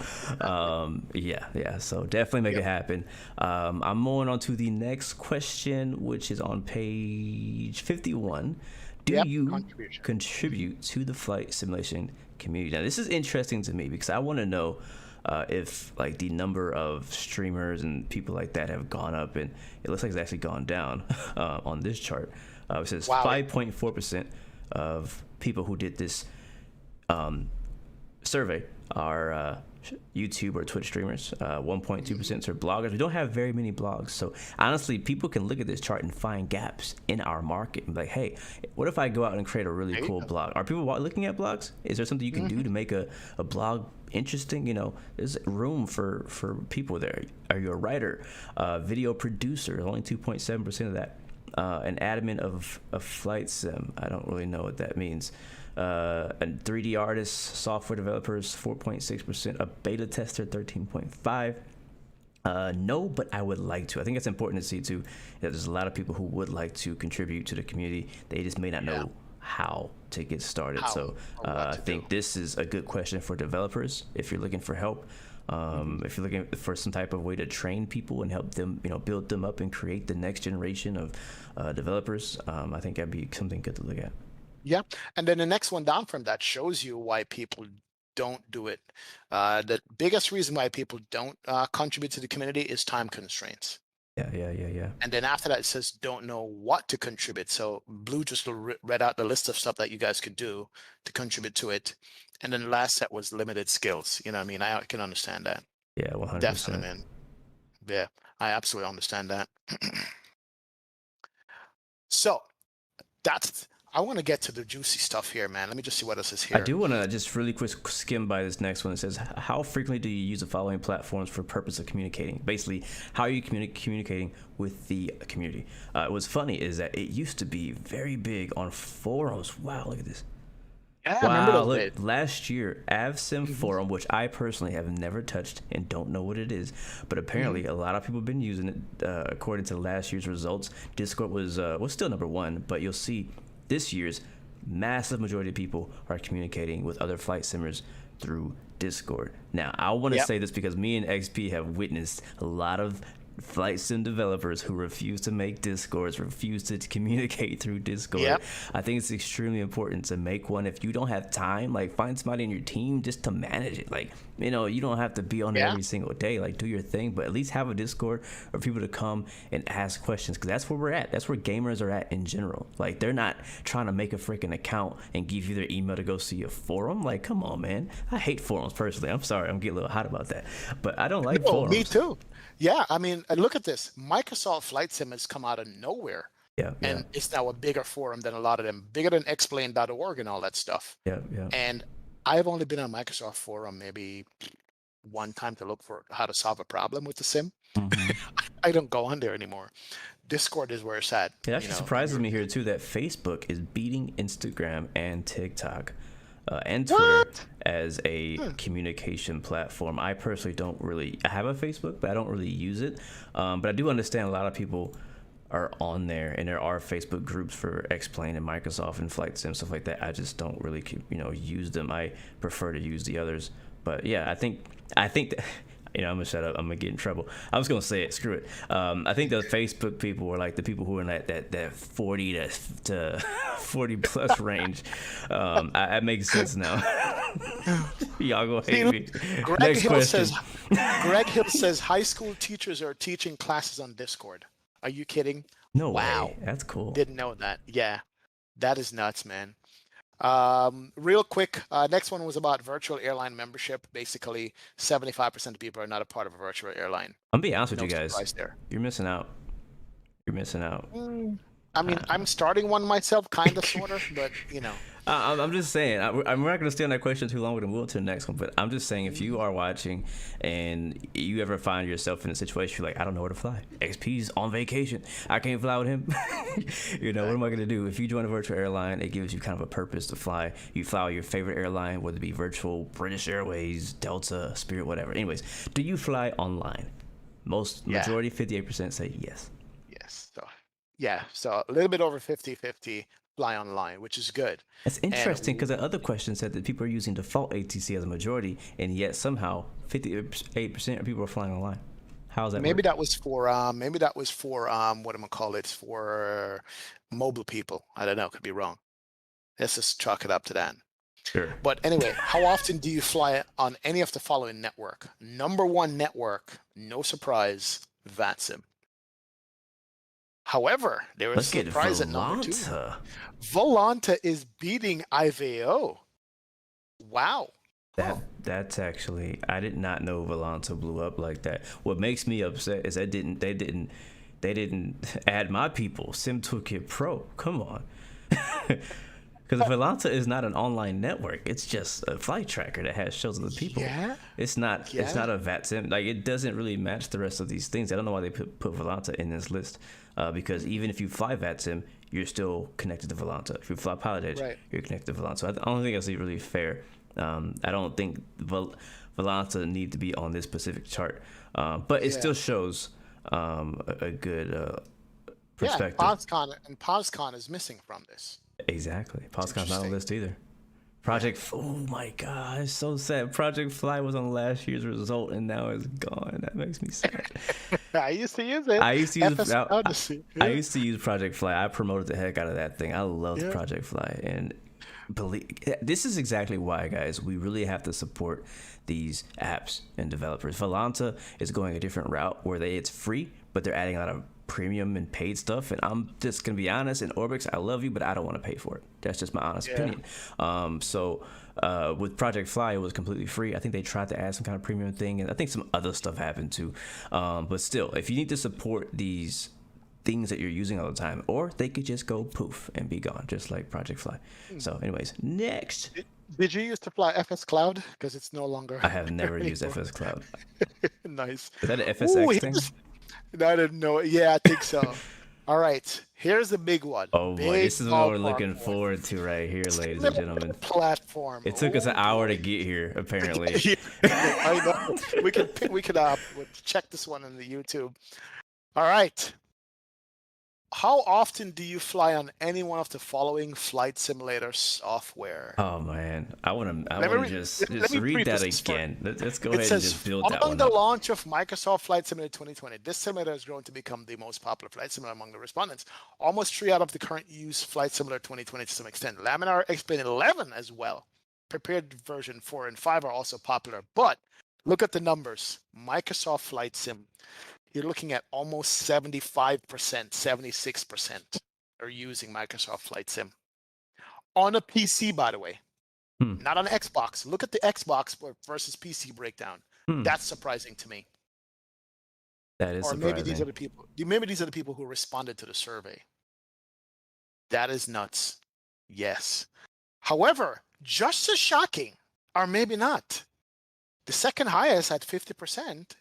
yeah, so definitely make it happen. I'm moving on to the next question, which is on page 51. Do Yep, you contribution. contribute to the flight simulation community? Now this is interesting to me because I want to know if like the number of streamers and people like that have gone up, and it looks like it's actually gone down on this chart. It says Wow. 5.4% of people who did this survey are YouTube or Twitch streamers. 1.2% are bloggers. We don't have very many blogs, so honestly, people can look at this chart and find gaps in our market and be like, hey, what if I go out and create a really cool blog? Are people looking at blogs? Is there something you can do to make a blog interesting? There's room for people there. Are you a writer? Video producer? Only 2.7% of that. An admin of Flight Sim. I don't really know what that means. And 3D artists, software developers, 4.6%. A beta tester, 13.5%. No, but I would like to. I think it's important to see too that there's a lot of people who would like to contribute to the community. They just may not know how to get started. How So or what I to do. think this is a good question for developers if you're looking for help. If you're looking for some type of way to train people and help them, build them up and create the next generation of developers, I think that'd be something good to look at. Yeah. And then the next one down from that shows you why people don't do it. The biggest reason why people don't contribute to the community is time constraints. Yeah. And then after that, it says don't know what to contribute. So Blue just read out the list of stuff that you guys could do to contribute to it. And then the last set was limited skills. You know what I mean? I can understand that. Yeah, 100%. Definitely, man. Yeah, I absolutely understand that. So I want to get to the juicy stuff here, man. Let me just see what else is here. I do want to just really quick skim by this next one. It says, how frequently do you use the following platforms for purpose of communicating? Basically, how are you communicating with the community? What's funny is that it used to be very big on forums. Wow, look at this. Yeah, I remember those Look, days. last year, AvSim forum, which I personally have never touched and don't know what it is, but apparently a lot of people have been using it. According to last year's results, Discord was still number one, but you'll see this year's massive majority of people are communicating with other flight simmers through Discord. Now, I want to say this because me and XP have witnessed a lot of flight sim developers who refuse to make Discords, refuse to communicate through Discord. I think it's extremely important to make one. If you don't have time, like, find somebody in your team just to manage it. Like, you don't have to be on there every single day. Like, do your thing, but at least have a Discord for people to come and ask questions, because that's where we're at. That's where gamers are at in general. Like, they're not trying to make a freaking account and give you their email to go see a forum. Like, come on, man. I hate forums personally. I'm sorry, I'm getting a little hot about that, but I don't like forums. Me too. Yeah, I mean, look at this. Microsoft Flight Sim has come out of nowhere. And it's now a bigger forum than a lot of them, bigger than explain.org and all that stuff. And I've only been on Microsoft forum maybe one time to look for how to solve a problem with the sim. I don't go on there anymore. Discord is where it's at. It actually surprises me here too that Facebook is beating Instagram and TikTok and Twitter as a communication platform. I personally I have a Facebook, but I don't really use it. But I do understand a lot of people are on there, and there are Facebook groups for X-Plane and Microsoft and Flight Sim, stuff like that. I just don't really use them. I prefer to use the others. But yeah, I think that, I'm gonna shut up. I'm gonna get in trouble. I was gonna say it. Screw it. I think the Facebook people are like the people who are in that 40 to 40 plus range. That makes sense now. Y'all gonna hate me. Greg Hill says high school teachers are teaching classes on Discord. Are you kidding? No way. That's cool. Didn't know that. Yeah, that is nuts, man. Real quick, next one was about virtual airline membership. Basically, 75% of people are not a part of a virtual airline. I'm being honest with you guys. You're missing out. I mean, I'm starting one myself, kind of, sort of, but I'm just saying, I'm not going to stay on that question too long. We're going to move on to the next one. But I'm just saying, if you are watching and you ever find yourself in a situation you're like, I don't know where to fly. XP's on vacation. I can't fly with him. What am I going to do? If you join a virtual airline, it gives you kind of a purpose to fly. You fly with your favorite airline, whether it be virtual, British Airways, Delta, Spirit, whatever. Anyways, do you fly online? Majority, 58% say yes. So a little bit over 50-50 fly online, which is good. It's interesting because the other question said that people are using default ATC as a majority, and yet somehow 58% of people are flying online. How is that? Maybe that was for what am I call it, for mobile people. I don't know. Could be wrong. Let's just chalk it up to that. Sure. But anyway, how often do you fly on any of the following network? Number one network, no surprise, VATSIM. However, there is a surprise at number two. Volanta is beating IVO. Wow. That's actually, I did not know Volanta blew up like that. What makes me upset is they didn't add my people, Sim Toolkit Pro. Come on. Because Volanta is not an online network. It's just a flight tracker that has shows of the people. It's not a VATSIM. Like, it doesn't really match the rest of these things. I don't know why they put Volanta in this list. Because even if you fly VATSIM, you're still connected to Volanta. If you fly Pilot Edge, you're connected to Volanta. So I don't think that's really fair. I don't think Volanta need to be on this specific chart. But it still shows a good perspective. And POSCON is missing from this. Exactly. Postcon's not on the Interesting. list either. Yeah. Oh my god, it's so sad. Project Fly was on last year's result and now it's gone. That makes me sad. I used to use it. I used to use FS Odyssey. I Yeah. used to use Project Fly. I promoted the heck out of that thing. I loved Yeah. Project Fly, and believe this is exactly why, guys, we really have to support these apps and developers. Volanta is going a different route where it's free, but they're adding a lot of premium and paid stuff. And I'm just gonna be honest. In Orbix, I love you, but I don't want to pay for it. That's just my honest Yeah. opinion. With Project Fly, it was completely free. I think they tried to add some kind of premium thing, and I think some other stuff happened too. But still, if you need to support these things that you're using all the time, or they could just go poof and be gone, just like Project Fly. So, anyways, next. Did you used to fly FS Cloud? Because it's no longer. I have never used anymore. FS Cloud. Nice. Is that an Ooh, FSX thing? no, I didn't know. Yeah, I think so. All right. Here's the big one. Oh boy, Big this is what we're ballpark looking one. forward to right here, ladies and gentlemen. Platform. It took us an Oh, hour to boy. get here, apparently. Yeah, I know. We could check this one in the YouTube. All right. How often do you fly on any one of the following flight simulator software? Oh man, I want Let me to read- just let me read that preface this first. again. Let's go It ahead and says, just build that following one the up. launch of Microsoft Flight Simulator 2020, this simulator has grown to become the most popular flight simulator among the respondents. Almost 3 out of the current use Flight Simulator 2020 to some extent. Laminar Explain 11 as well. Prepared version 4 and 5 are also popular. But look at the numbers. Microsoft Flight Sim, you're looking at almost 75%, 76% are using Microsoft Flight Sim. On a PC, by the way. Not on Xbox. Look at the Xbox versus PC breakdown. That's surprising to me. That is Or surprising. maybe these are the people. Maybe these are the people who responded to the survey. That is nuts. Yes. However, just as shocking, or maybe not, the second highest at 50%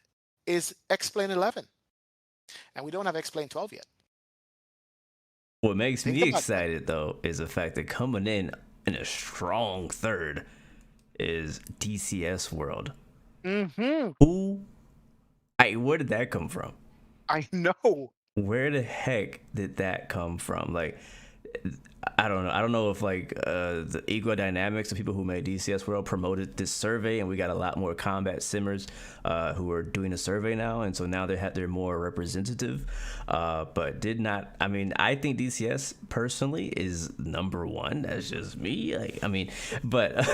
is Explain 11, and we don't have Explain 12 yet. What makes Think me about that. excited though is the fact that coming in a strong third is DCS World. Mm-hmm. Where did that come from? I know. Where the heck did that come from? Like, I don't know. I don't know if like the Ego Dynamics, the people who made DCS World, promoted this survey, and we got a lot more combat simmers who are doing a survey now, and so now they're more representative. But did not. I mean, I think DCS personally is number one. That's just me. Like, I mean, but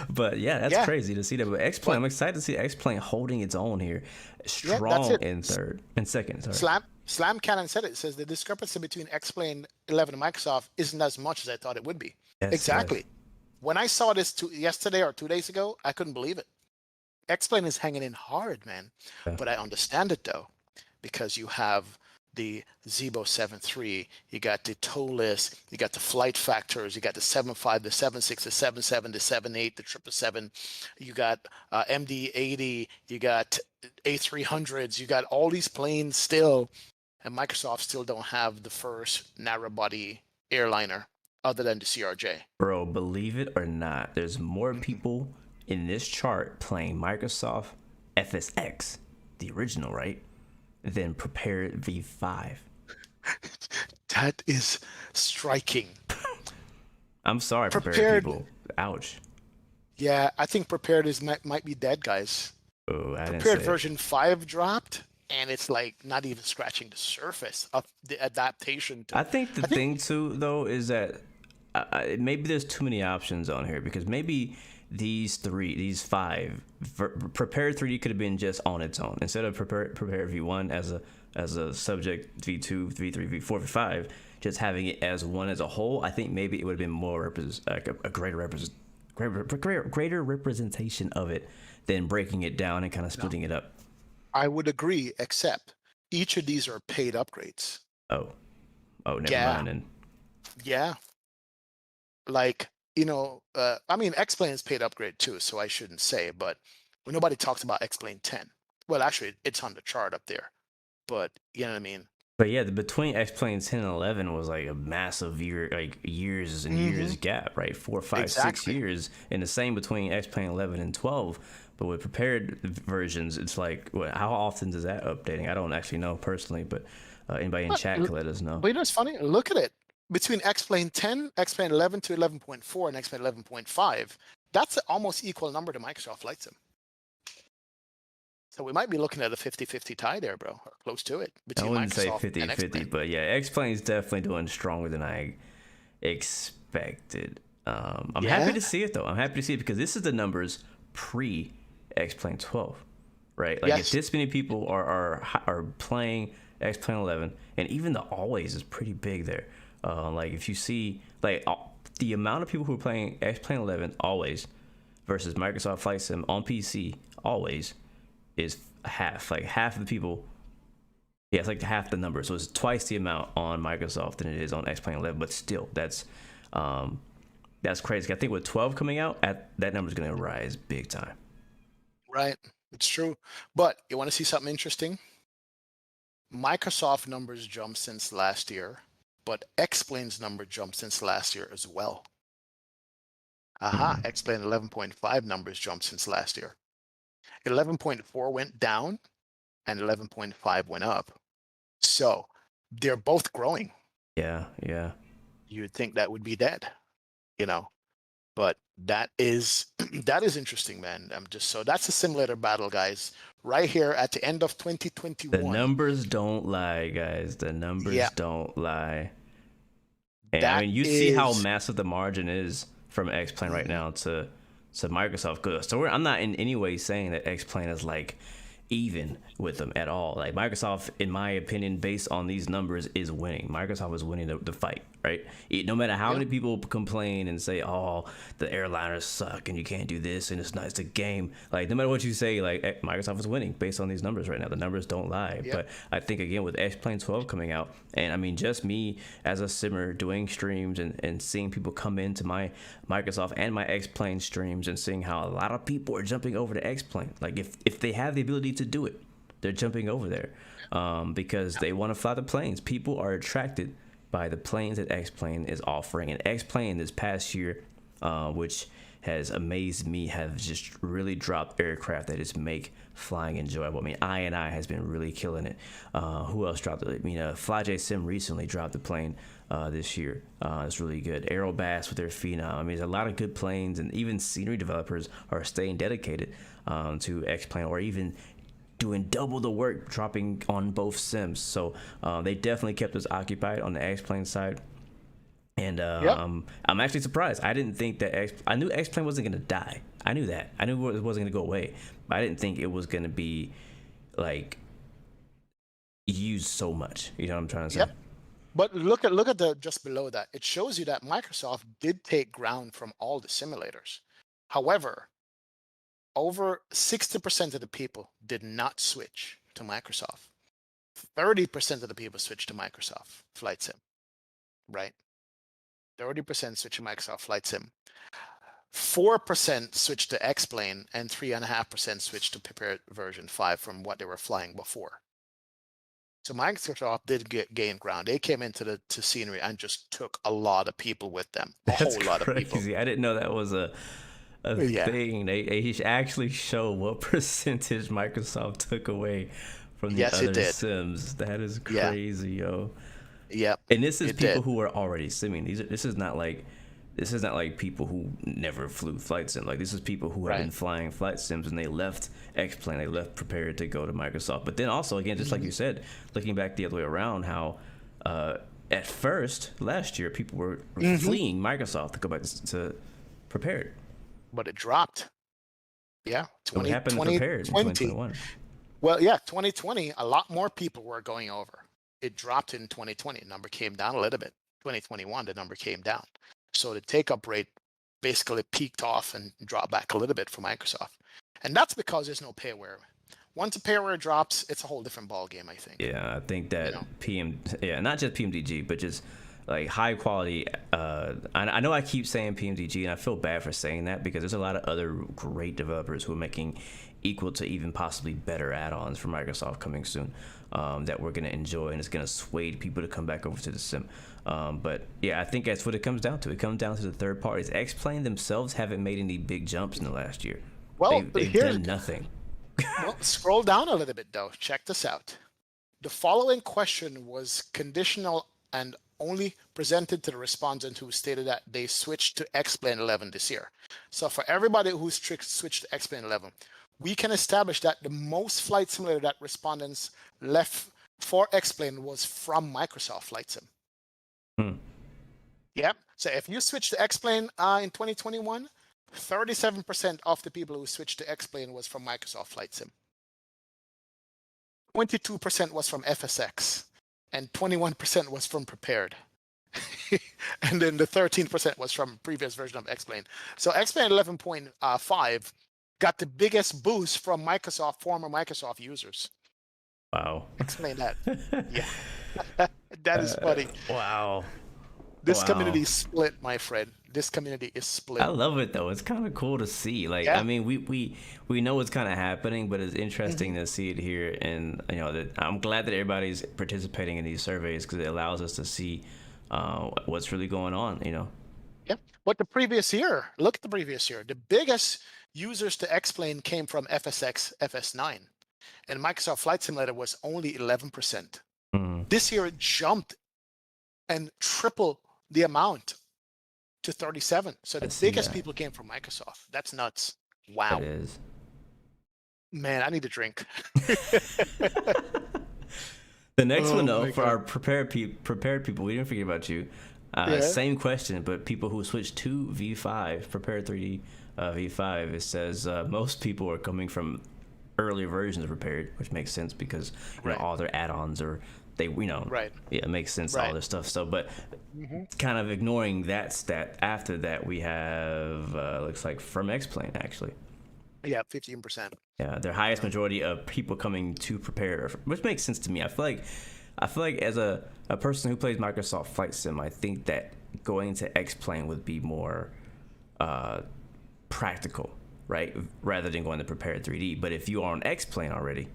but yeah, that's crazy to see that. But X-Plane, I'm excited to see X-Plane holding its own here, strong in second. Sorry. Slam Cannon said it. It says the discrepancy between Explain 11 and Microsoft isn't as much as I thought it would be. Yes, exactly. yes. When I saw this yesterday or 2 days ago, I couldn't believe it. Explain is hanging in hard, man. Yeah. But I understand it though, because you have the Zebo 7.3, you got the TOLIS, you got the flight factors, you got the 7.5, the 7.6, the 7.7, the 7.8, the 777, you got MD-80, you got A300s, you got all these planes still, and Microsoft still don't have the first narrow body airliner other than the CRJ. Bro, believe it or not, there's more people in this chart playing Microsoft FSX, the original, right, than Prepared V5. That is striking. I'm sorry, Prepared people. Ouch. Yeah, I think Prepared might be dead, guys. Oh, I didn't Prepared say version 5 dropped, and it's like not even scratching the surface of the adaptation. I think the thing too, though, is that maybe there's too many options on here, because maybe these 5 Prepared 3D could have been just on its own instead of Prepared V1 as a subject, V2, V3, V4, V5, just having it as one as a whole. I think maybe it would have been more a greater representation of it than breaking it down and kind of splitting it up. I would agree, except each of these are paid upgrades. Oh, never mind. And yeah, like, you know, I mean, X-Plane is paid upgrade too, so I shouldn't say, but when nobody talks about X-Plane 10, well, actually, it's on the chart up there, but you know what I mean? But yeah, between X-Plane 10 and 11 was like a massive years and years gap, right? 4, 5, 6 years, and the same between X-Plane 11 and 12. But with Prepared versions, it's like, how often is that updating? I don't actually know personally, but anybody in chat can let us know. But you know, it's funny. Look at it. between X-Plane 10, X-Plane 11 to 11.4, and X-Plane 11.5, that's an almost equal number to Microsoft Flight Sim. So we might be looking at a 50-50 tie there, bro, or close to it I between wouldn't say Microsoft and 50-50, X-Plane. but yeah, X-Plane is definitely doing stronger than I expected. I'm happy Yeah. to see it though. I'm happy to see it because this is the numbers pre X-Plane 12, right? Like if Yes. this many people are playing X-Plane 11, and even the always is pretty big there. Like if you see like the amount of people who are playing X-Plane 11 always versus Microsoft Flight Sim on PC always is half. Like half of the people. Yeah, it's like half the number, so it's twice the amount on Microsoft than it is on X-Plane 11. But still, that's crazy. I think with 12 coming out, that number's gonna rise big time. Right. It's true. But you want to see something interesting? Microsoft numbers jumped since last year, but X-Plane's number jumped since last year as well. Aha, Mm. X-Plane 11.5 numbers jumped since last year. 11.4 went down and 11.5 went up. So they're both growing. Yeah, yeah. You'd think that would be dead, you know, but that is that is interesting, man. I'm just so that's a simulator battle, guys. Right here at the end of The 2021. numbers don't lie, guys. The numbers Yeah, don't lie. And I that mean, you see how is massive the margin is from X-Plane right mhm, now to Microsoft. Good. So I'm not in any way saying that X-Plane is like even with them at all. Like Microsoft, in my opinion, based on these numbers, is winning. Microsoft is winning the fight, right? No matter how yeah, many people complain and say, "Oh, the airliners suck and you can't do this and it's not it's a game," like no matter what you say, like Microsoft is winning based on these numbers right now. The numbers don't lie. yeah, But I think again with X-Plane 12 coming out, and I mean just me as a simmer doing streams and seeing people come into my Microsoft and my X-Plane streams and seeing how a lot of people are jumping over to X-Plane. Like if they have the ability to do it, they're jumping over there because they want to fly the planes. People are attracted by the planes that X-Plane is offering. And X-Plane this past year, which has amazed me, have just really dropped aircraft that just make flying enjoyable. I mean, I has been really killing it. Who else dropped it? I mean, FlyJ Sim recently dropped the plane this year. It's really good. Aerobass with their Phenom. I mean, there's a lot of good planes, and even scenery developers are staying dedicated to X-Plane, or even doing double the work, dropping on both sims. So they definitely kept us occupied on the X-Plane side. And yep, I'm actually surprised. I didn't think that I knew X-Plane wasn't gonna die. I knew that. I knew it wasn't gonna go away. But I didn't think it was gonna be like used so much. You know what I'm trying to say? yep. But look at the just below that. It shows you that Microsoft did take ground from all the simulators. However, over 60% of the people did not switch to Microsoft. 30% of the people switched to Microsoft Flight Sim, right? 30% switched to Microsoft Flight Sim. 4% switched to X-Plane, and 3.5% switched to prepared version 5 from what they were flying before. So Microsoft did gain ground. They came into the scenery and just took a lot of people with them, a That's whole lot of people. crazy. I didn't know that was a Yeah. thing. They actually show what percentage Microsoft took away from the Yes, it other did. sims. That is Yeah. crazy, yo. Yep. And this is It people did. who are already simming. This is not like people who never flew flight sim. Like this is people who have Right. been flying flight sims and they left X-Plane, they left prepared to go to Microsoft. But then also again, just like Mhm. you said, looking back the other way around, how at first last year people were Mhm. fleeing Microsoft to go back to prepared. But it dropped. Yeah. And what happened to prepared in 2020. 2021? Well, yeah, 2020, a lot more people were going over. It dropped in 2020. Number came down a little bit. 2021, the number came down. So the take-up rate basically peaked off and dropped back a little bit for Microsoft. And that's because there's no payware. Once a payware drops, it's a whole different ball game, I think. Yeah, I think You that know. not just PMDG, but just like high quality. I know I keep saying PMDG, and I feel bad for saying that because there's a lot of other great developers who are making equal to even possibly better add-ons for Microsoft coming soon that we're gonna enjoy, and it's gonna sway people to come back over to the sim. But yeah, I think that's what it comes down to. It comes down to the third parties. X-Plane themselves haven't made any big jumps in the last year. Well, They've here's done nothing. well, scroll down a little bit though. Check this out. The following question was conditional and only presented to the respondent who stated that they switched to X-Plane 11 this year. So for everybody who's switched to X-Plane 11, we can establish that the most flight simulator that respondents left for X-Plane was from Microsoft Flight Sim. Yep. So if you switch to X-Plane in 2021, 37% of the people who switched to X-Plane was from Microsoft Flight Sim. 22% was from FSX, and 21% was from Prepared. And then the 13% was from previous version of X-Plane. So X-Plane 11.5 got the biggest boost from Microsoft, former Microsoft users. Wow. Explain that. Yeah. That is funny. Wow. This community is split, my friend. This community is split. I love it though. It's kind of cool to see. Like, I mean, we know what's kind of happening, but it's interesting to see it here. And you know, that I'm glad that everybody's participating in these surveys because it allows us to see what's really going on. You know. Yep. But the previous year, look at the previous year. The biggest users to X-Plane came from FSX, FS9, and Microsoft Flight Simulator was only 11%. This year it jumped and tripled the amount to 37. So the biggest people came from Microsoft. That's nuts. Wow. It is. Man, I need a drink. The next one though, for our prepared people, we didn't forget about you. Same question, but people who switched to V5, prepared 3D V5, it says most people are coming from earlier versions of prepared, which makes sense because you know all their add-ons are yeah, it makes sense, all this stuff. So but kind of ignoring that stat, after that we have looks like from X-Plane actually. Yeah, 15%. Yeah, their highest majority of people coming to Prepared, which makes sense to me. I feel like as a person who plays Microsoft Flight Sim, I think that going to X-Plane would be more practical, right? Rather than going to Prepared 3D. But if you are on X-Plane already,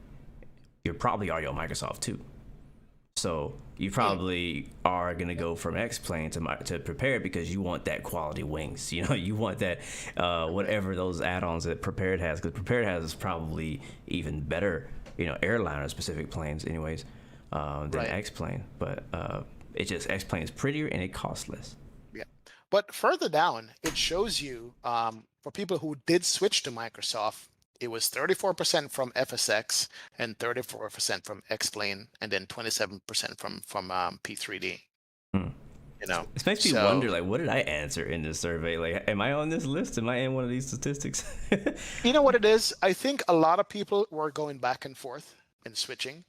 you probably are on Microsoft too. So you probably are gonna go from X-Plane to Prepared because you want that quality wings. You know, you want that whatever those add-ons that Prepared has, because Prepared has probably even better, you know, airliner specific planes, anyways, than X-Plane. But it just X-Plane is prettier and it costs less. Yeah, but further down it shows you for people who did switch to Microsoft, it was 34% from FSX and 34% from X-Plane, and then 27% from P3D. You know, this makes me wonder, like, what did I answer in this survey? Like, am I on this list? Am I in one of these statistics? You know what it is? I think a lot of people were going back and forth and switching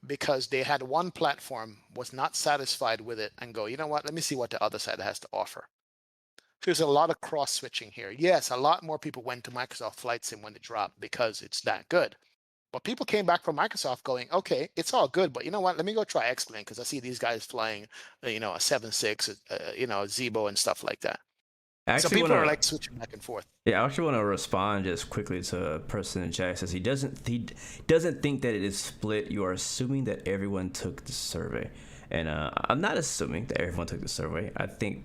because they had one platform, was not satisfied with it, and go, you know what? Let me see what the other side has to offer. There's a lot of cross switching here. Yes, a lot more people went to Microsoft Flight Sim when it dropped because it's that good. But people came back from Microsoft going, okay, it's all good, but you know what? Let me go try X-Plane because I see these guys flying, you know, a 7.6, you know, Zebo and stuff like that. So people are like switching back and forth. Yeah, I actually want to respond just quickly to a person in chat. Says he doesn't think that it is split. You are assuming that everyone took the survey. And I'm not assuming that everyone took the survey.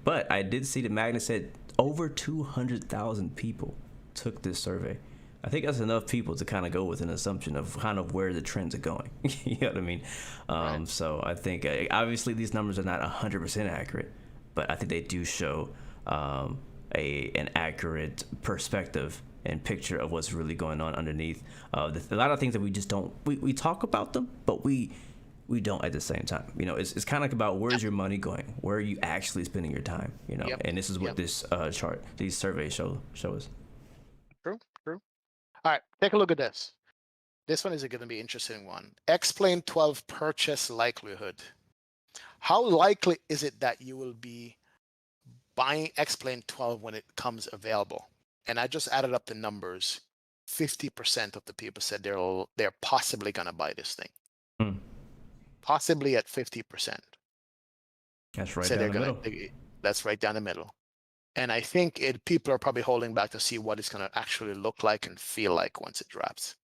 But I did see that Magnus said over 200,000 people took this survey. I think that's enough people to kind of go with an assumption of kind of where the trends are going. You know what I mean? So I think obviously these numbers are not 100% accurate, but I think they do show an accurate perspective and picture of what's really going on underneath. A lot of things that we just don't, we talk about them, but we don't at the same time. You know, it's kind of like about where's your money going? Where are you actually spending your time? You know, and this is what this chart, these surveys show us. True. All right, take a look at this. This one is going to be an interesting one. X-Plane 12 purchase likelihood. How likely is it that you will be buying X-Plane 12 when it comes available? And I just added up the numbers. 50% of the people said they're possibly going to buy this thing. Possibly at 50%. That's right down the middle. That's right down the middle. And I think people are probably holding back to see what it's going to actually look like and feel like once it drops.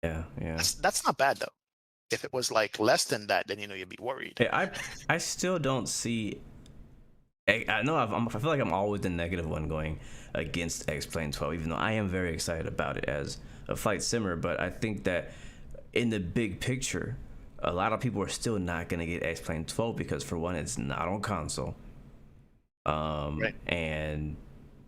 Yeah. That's not bad though. If it was like less than that, then you'd be worried. Hey, I still don't see. I know I feel like I'm always the negative one going against X-Plane 12, even though I am very excited about it as a flight simmer. But I think that in the big picture, a lot of people are still not going to get X-Plane 12 because, for one, it's not on console. Right. And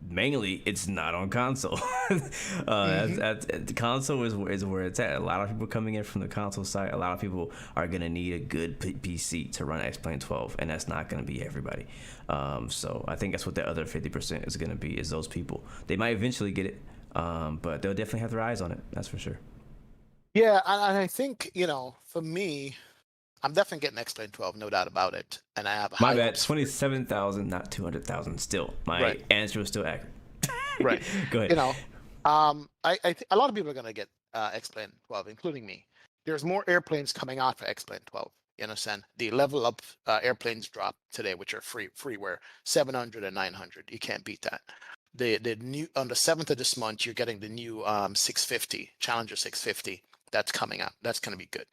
mainly it's not on console. The console is where it's at. A lot of people coming in from the console side, a lot of people are going to need a good PC to run X-Plane 12, and that's not going to be everybody. So I think that's what the other 50% is going to be, is those people. They might eventually get it, but they'll definitely have their eyes on it. That's for sure. Yeah, and I think, for me, I'm definitely getting X-Plane 12, no doubt about it. And I have My high bad, hopes for it. 27,000, not 200,000. Still, my Right. answer was still accurate. Right. Go ahead. I think a lot of people are going to get X-Plane 12, including me. There's more airplanes coming out for X-Plane 12. You understand? The level up airplanes drop today, which are freeware, 700 and 900. You can't beat that. The new on the 7th of this month, you're getting the new 650 Challenger 650 that's coming out. That's going to be good.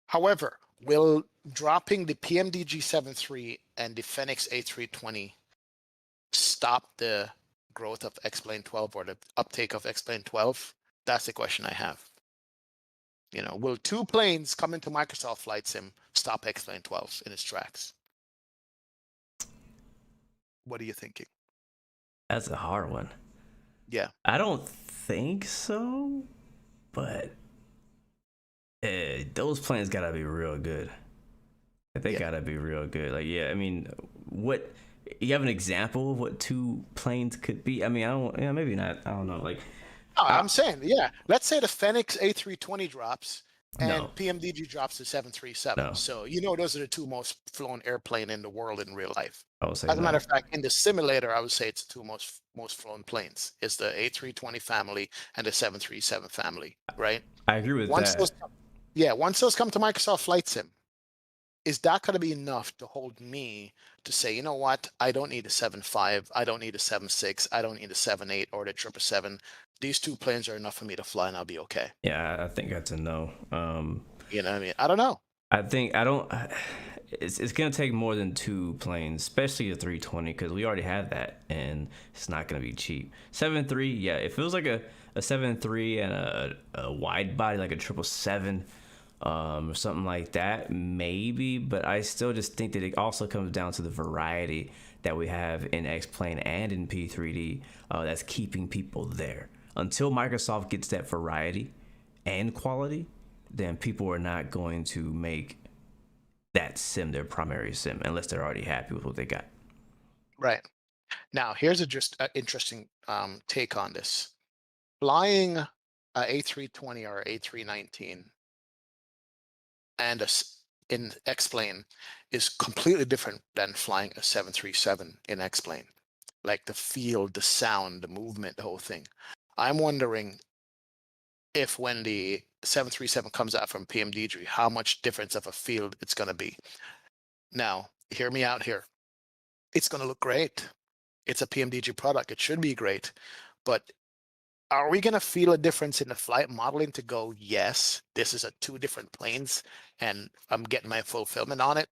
However, will dropping the PMDG 73 and the Fenix A320 stop the growth of X-Plane 12 or the uptake of X-Plane 12? That's the question I have. Will two planes come into Microsoft Flight Sim stop X-Plane 12 in its tracks? What are you thinking? That's a hard one. Yeah. I don't think so, but those planes gotta be real good. They gotta be real good. Like, yeah, I mean, what you have an example of what two planes could be? I mean, I don't. Yeah, maybe not. I don't know. Like, I'm saying, yeah. Let's say the Fenix A320 drops and no, PMDG drops to 737. no. So those are the two most flown airplane in the world in real life. I would say As a matter no. of fact, in the simulator, I would say it's the two most flown planes. It's the A320 family and the 737 family, right? I agree with Once that. those once those come to Microsoft Flight Sim, is that going to be enough to hold me to say, you know what? I don't need a 7.5. I don't need a 7.6. I don't need a 7.8 or the 777. These two planes are enough for me to fly and I'll be okay. Yeah, I think that's a no. You know what I mean? I don't know. I think I don't. It's gonna take more than two planes, especially a 320, because we already have that, and it's not gonna be cheap. 7.3, yeah, it feels like a 7.3 and a wide body like a 777, or something like that, maybe. But I still just think that it also comes down to the variety that we have in X-Plane and in P3D, that's keeping people there. Until Microsoft gets that variety and quality, then people are not going to make that sim their primary sim unless they're already happy with what they got. Right. Now, here's just an interesting take on this. Flying a A320 or A319 and in X-Plane is completely different than flying a 737 in X-Plane. Like the feel, the sound, the movement, the whole thing. I'm wondering if when the 737 comes out from PMDG, how much difference of a feel it's going to be. Now, hear me out here. It's going to look great. It's a PMDG product. It should be great. But are we going to feel a difference in the flight modeling to go, yes, this is a two different planes and I'm getting my fulfillment on it?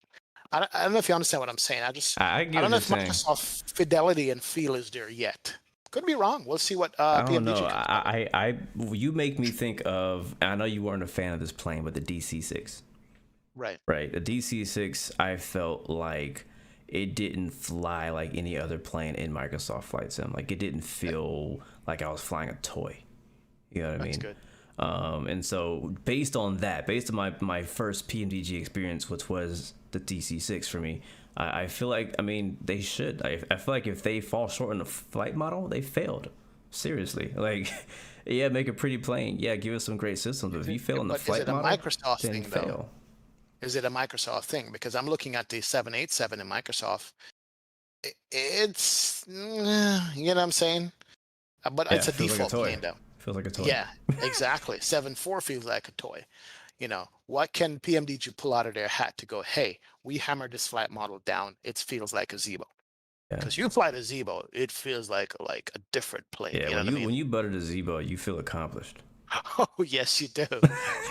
I don't know if you understand what I'm saying. I I get don't what know you're if saying. Microsoft fidelity and feel is there yet. Could be wrong. We'll see what I don't PMDG know. comes out with. You make me think of. I know you weren't a fan of this plane, but the DC-6. Right. Right. The DC-6, I felt like it didn't fly like any other plane in Microsoft Flight Sim. Like, it didn't feel like I was flying a toy. You know what I mean? That's good. And so based on that, based on my first PMDG experience, which was the DC-6 for me, I feel like, I mean, they should. I feel like if they fall short in the flight model, they failed. Seriously. Like, yeah, make a pretty plane. Yeah, give us some great systems. But if you fail in the But is flight it a model, Microsoft then thing, fail. though? Is it a Microsoft thing? Because I'm looking at the 787 in Microsoft. It's, you know what I'm saying? But Yeah, it's a feels like a default toy. plane, though. Feels like a toy. Yeah, exactly. 7.4 feels like a toy. What can PMDG pull out of their hat to go, hey, we hammered this flight model down. It feels like a Zebo. Yeah. Because you fly the Zebo, it feels like a different plane. Yeah, you know when what I mean? when you butter the Zebo, you feel accomplished. Oh, yes, you do.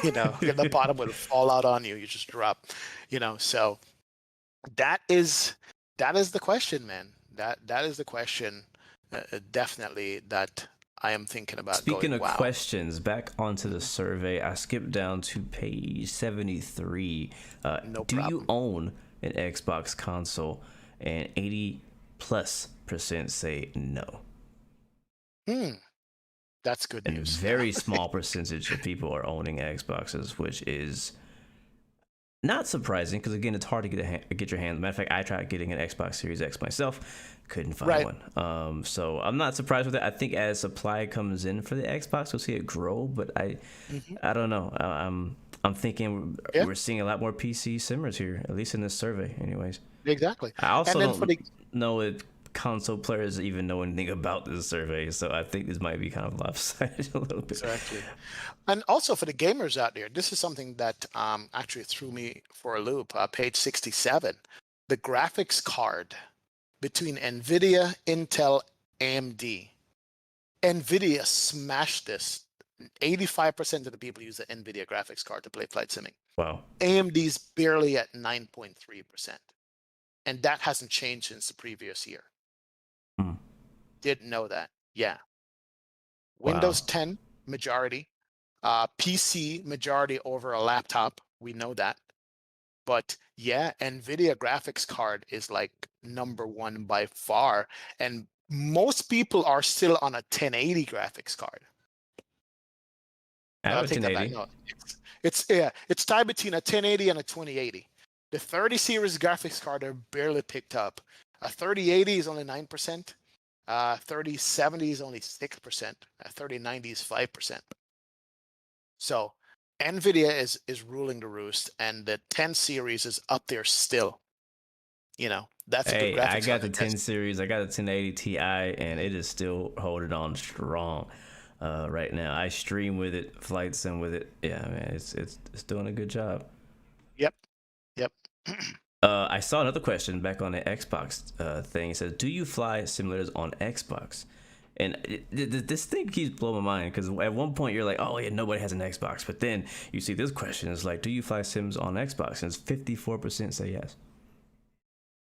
The bottom will fall out on you. You just drop, so that is the question, man. That is the question, definitely, that I am thinking about Speaking going, of wow. questions, back onto the survey, I skipped down to page 73. No Do you problem. own an Xbox console? And 80+% say no. Hmm, that's good And a news. very small percentage of people are owning Xboxes, which is not surprising because again, it's hard to get your hands. Matter of fact, I tried getting an Xbox Series X myself, couldn't find Right. one. So I'm not surprised with that. I think as supply comes in for the Xbox, we'll see it grow. But Hmm. I don't know. I'm thinking Yeah, we're seeing a lot more PC simmers here, at least in this survey, anyways. exactly. I And also then for don't the know if console players even know anything about this survey, so I think this might be kind of lopsided a little bit. exactly. And also for the gamers out there, this is something that actually threw me for a loop. Page 67, the graphics card between NVIDIA, Intel, AMD. NVIDIA smashed this. 85% of the people use the NVIDIA graphics card to play flight simming. Wow. AMD's barely at 9.3%. And that hasn't changed since the previous year. Hmm. Didn't know that. Yeah. Wow. Windows 10, majority. PC, majority over a laptop. We know that. But yeah, NVIDIA graphics card is like number one by far. And most people are still on a 1080 graphics card. I have a Take that back. 1080. No, it's tied between a 1080 and a 2080. The 30 series graphics card are barely picked up. A 3080 is only 9%. 3070 is only 6%. A 3090 is 5%. So NVIDIA is ruling the roost, and the 10 series is up there still. That's a good Hey, I graphics got card the to 10 test. series. I got the 1080 Ti, and it is still holding on strong right now. I stream with it, flight sim with it. Yeah, man, it's doing a good job. Yep, yep. I saw another question back on the Xbox thing. It says, "Do you fly simulators on Xbox?" And this thing keeps blowing my mind because at one point you're like, "Oh yeah, nobody has an Xbox," but then you see this question is like, "Do you fly sims on Xbox?" And it's 54% say yes.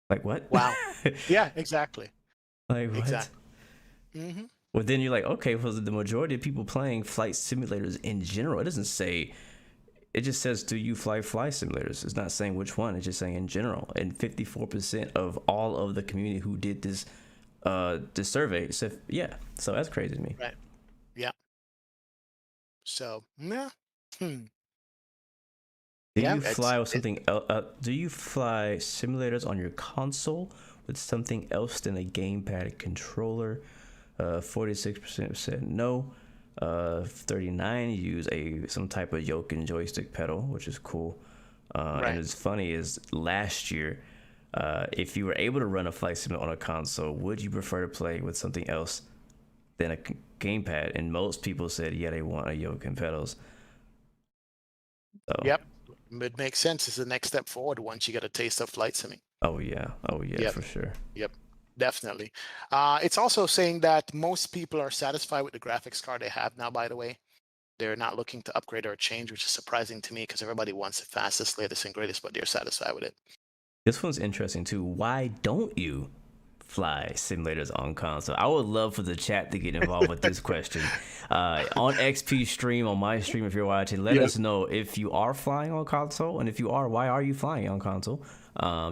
Like what? Wow. Yeah, exactly. Like what? Exactly. Hmm. Well, then you're like, okay, well, the majority of people playing flight simulators in general, it doesn't say, it just says, do you fly simulators? It's not saying which one, it's just saying in general. And 54% of all of the community who did this survey said, yeah. So that's crazy to me. Right. Yeah. So, yeah. Hmm. Do Yeah, you fly with something else? Do you fly simulators on your console with something else than a gamepad controller? 46% said no. 39 use some type of yoke and joystick pedal, which is cool. right. And it's funny is last year, if you were able to run a flight sim on a console, would you prefer to play with something else than a gamepad? And most people said, yeah, they want a yoke and pedals. So, Yep. It makes sense. It's the next step forward once you get a taste of flight simming. oh yeah, Yep. for sure. Yep. Definitely. It's also saying that most people are satisfied with the graphics card they have now, by the way. They're not looking to upgrade or change, which is surprising to me because everybody wants the fastest, latest, and greatest, but they're satisfied with it. This one's interesting too. Why don't you fly simulators on console? I would love for the chat to get involved with this question. On XP stream, on my stream, if you're watching, let us know if you are flying on console, and if you are, why are you flying on console?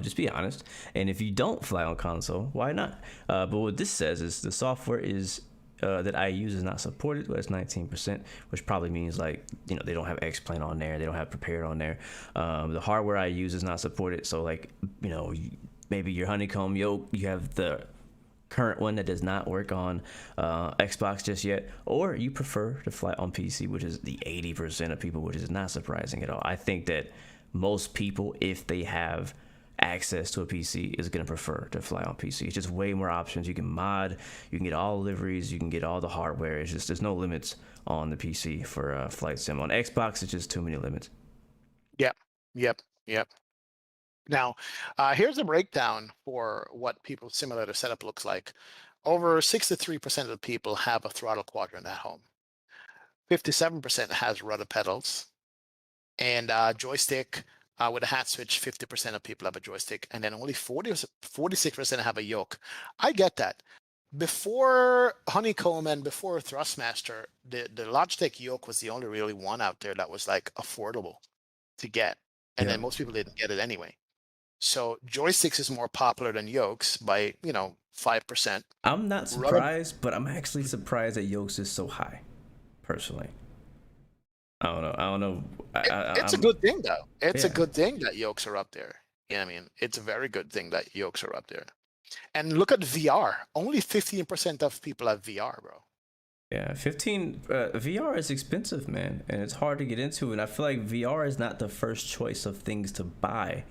Just be honest. And if you don't fly on console, why not? But what this says is the software is that I use is not supported, but it's 19%, which probably means like, they don't have X-Plane on there, they don't have Prepared on there. The hardware I use is not supported, so like, maybe your honeycomb yoke, you have the current one that does not work on Xbox just yet, or you prefer to fly on PC, which is the 80% of people, which is not surprising at all. I think that most people, if they have access to a PC, is going to prefer to fly on PC. It's just way more options. You can mod, you can get all liveries, you can get all the hardware. It's just, there's no limits on the PC for flight sim. On Xbox, it's just too many limits. Yep. Yep. Yep. Now, here's a breakdown for what people's simulator setup looks like. Over 63% of the people have a throttle quadrant at home. 57% has rudder pedals, and joystick with a hat switch. 50% of people have a joystick, and then only 46% have a yoke. I get that. before Honeycomb and before Thrustmaster, the Logitech yoke was the only really one out there that was like affordable to get, and Yeah. then most people didn't get it anyway. So joysticks is more popular than yokes by 5%. I'm not Rubber, surprised, but I'm actually surprised that Yokes is so high, personally. I don't know. I don't know. it's a I'm good thing though. It's a yeah. good thing that yokes are up there. Yeah, I mean, it's a very good thing that yokes are up there. And look at VR. Only 15% of people have VR, bro. Yeah, 15 VR is expensive, man, and it's hard to get into. And I feel like VR is not the first choice of things to buy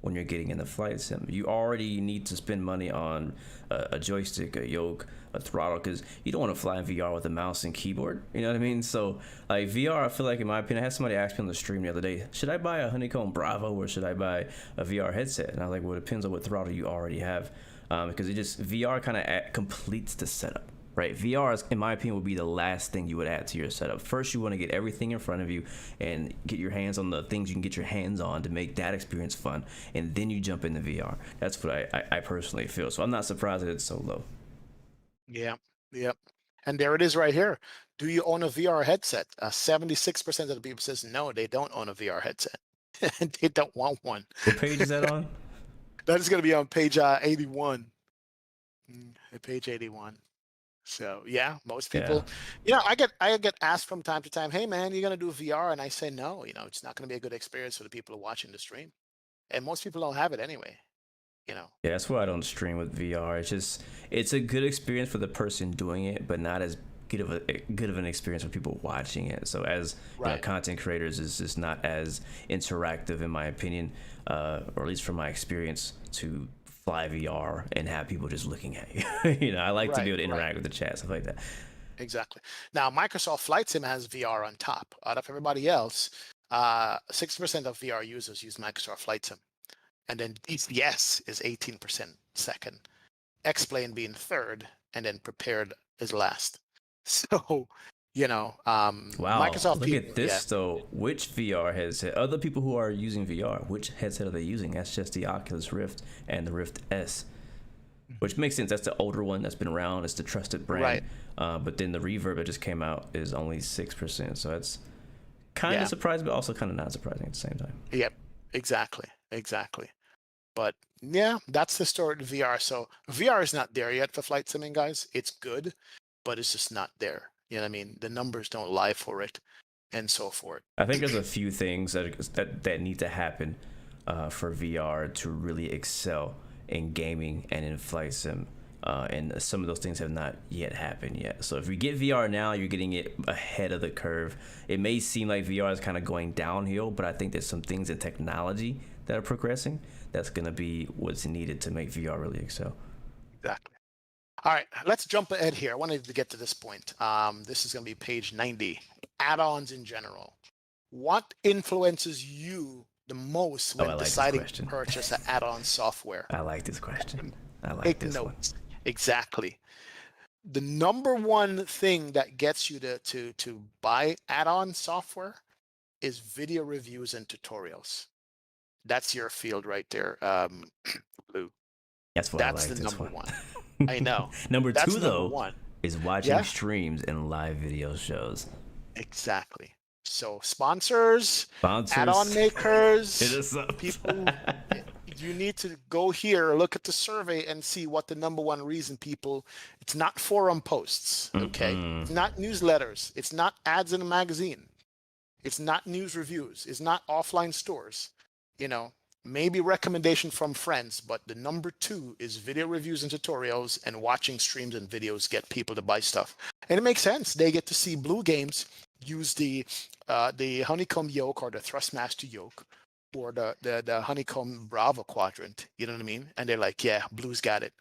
when you're getting into flight sim. You already need to spend money on a joystick, a yoke, a throttle, because you don't want to fly in VR with a mouse and keyboard. You know what I mean? So, like VR, I feel like, in my opinion, I had somebody ask me on the stream the other day, should I buy a Honeycomb Bravo or should I buy a VR headset? And I was like, well, it depends on what throttle you already have, because VR kind of completes the setup. Right, VR, in my opinion, would be the last thing you would add to your setup. First, you want to get everything in front of you and get your hands on the things you can get your hands on to make that experience fun, and then you jump into VR. That's what I personally feel. So I'm not surprised that it's so low. Yeah, yep. And there it is right here. Do you own a VR headset? 76% of the people says no, they don't own a VR headset. They don't want one. What page is that on? That is going to be on page 81. Page 81. So yeah, most people, Yeah. I get asked from time to time, hey man, you're gonna do VR? And I say no, it's not gonna be a good experience for the people who are watching the stream. And most people don't have it anyway, Yeah, that's why I don't stream with VR. It's a good experience for the person doing it, but not as good of an experience for people watching it. So as Right. content creators, is just not as interactive, in my opinion, or at least from my experience, to fly VR and have people just looking at you. I like to be able to interact with the chat, stuff like that. Exactly. Now, Microsoft Flight Sim has VR on top. Out of everybody else, 6% of VR users use Microsoft Flight Sim. And then DCS is 18% second, X-Plane being third, and then Prepared is last. So, Wow, Microsoft look people, at this though. Which VR headset? Other people who are using VR, which headset are they using? That's just the Oculus Rift and the Rift S, which makes sense. That's the older one that's been around. It's the trusted brand. Right. But then the Reverb that just came out is only 6%. So that's kind of Yeah. surprising, but also kind of not surprising at the same time. Yep, exactly. But yeah, that's the story of VR. So VR is not there yet for flight simming, guys. It's good, but it's just not there. You know what I mean? The numbers don't lie for it, and so forth. I think there's a few things that need to happen for VR to really excel in gaming and in flight sim. And some of those things have not yet happened yet. So if you get VR now, you're getting it ahead of the curve. It may seem like VR is kind of going downhill, but I think there's some things in technology that are progressing that's going to be what's needed to make VR really excel. Exactly. All right, let's jump ahead here. I wanted to get to this point. This is going to be page 90. Add-ons in general. What influences you the most when deciding to purchase an add-on software? I like this question. I like Take this notes. One. Exactly. The number one thing that gets you to buy add-on software is video reviews and tutorials. That's your field right there, Blue. That's what That's I like the this number one. I know. Number That's two, though, is watching streams and live video shows. Exactly. So sponsors, add-on makers, hit us up. People, you need to go here, look at the survey, and see what the number one reason people. It's not forum posts, okay? It's not newsletters. It's not ads in a magazine. It's not news reviews. It's not offline stores. Maybe recommendation from friends, but the number two is video reviews and tutorials, and watching streams and videos get people to buy stuff. And it makes sense. They get to see Blue Games use the Honeycomb yoke or the Thrustmaster yoke or the Honeycomb Bravo quadrant. You know what I mean? And they're like, yeah, Blue's got it.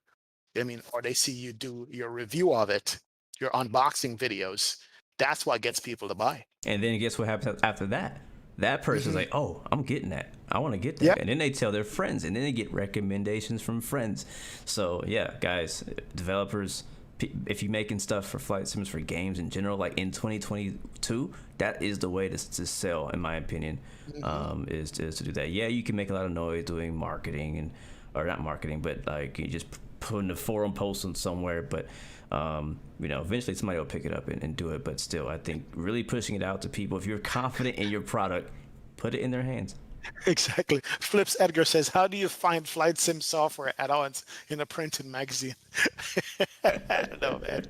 I mean, or they see you do your review of it, your unboxing videos. That's what gets people to buy. And then guess what happens after that? That person's like, oh, I'm getting that. I want to get that. Yep. And then they tell their friends, and then they get recommendations from friends. So yeah, guys, developers, if you're making stuff for flight sims, for games in general, like in 2022, that is the way to sell, in my opinion, is to do that. Yeah, you can make a lot of noise doing marketing or not marketing, but like you just putting a forum post on somewhere, but eventually somebody will pick it up and do it. But still, I think really pushing it out to people, if you're confident in your product, put it in their hands. Exactly. Flips Edgar says, how do you find flight sim software add-ons in a printed magazine? I don't know, man.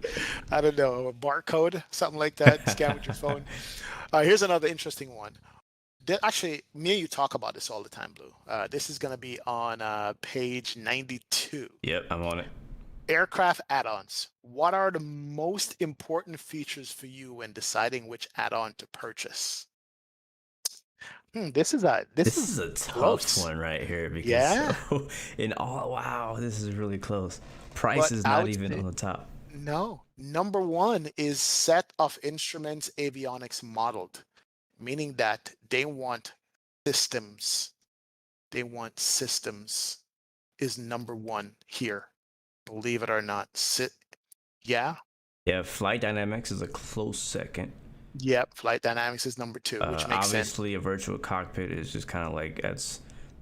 I don't know. A barcode, something like that. Scan with your phone. Here's another interesting one. Actually, me and you talk about this all the time, Blue. This is going to be on page 92. Yep, I'm on it. Aircraft add-ons. What are the most important features for you when deciding which add-on to purchase? This is a tough close one right here because Yeah. wow, this is really close. Price But is I not would even say on the top. no. Number one is set of instruments avionics modeled, meaning that they want systems. They want systems is number one here. Believe it or not. Yeah. Yeah, flight dynamics is a close second. Yep. Flight dynamics is number two, which makes sense. Obviously, a virtual cockpit is just kind of like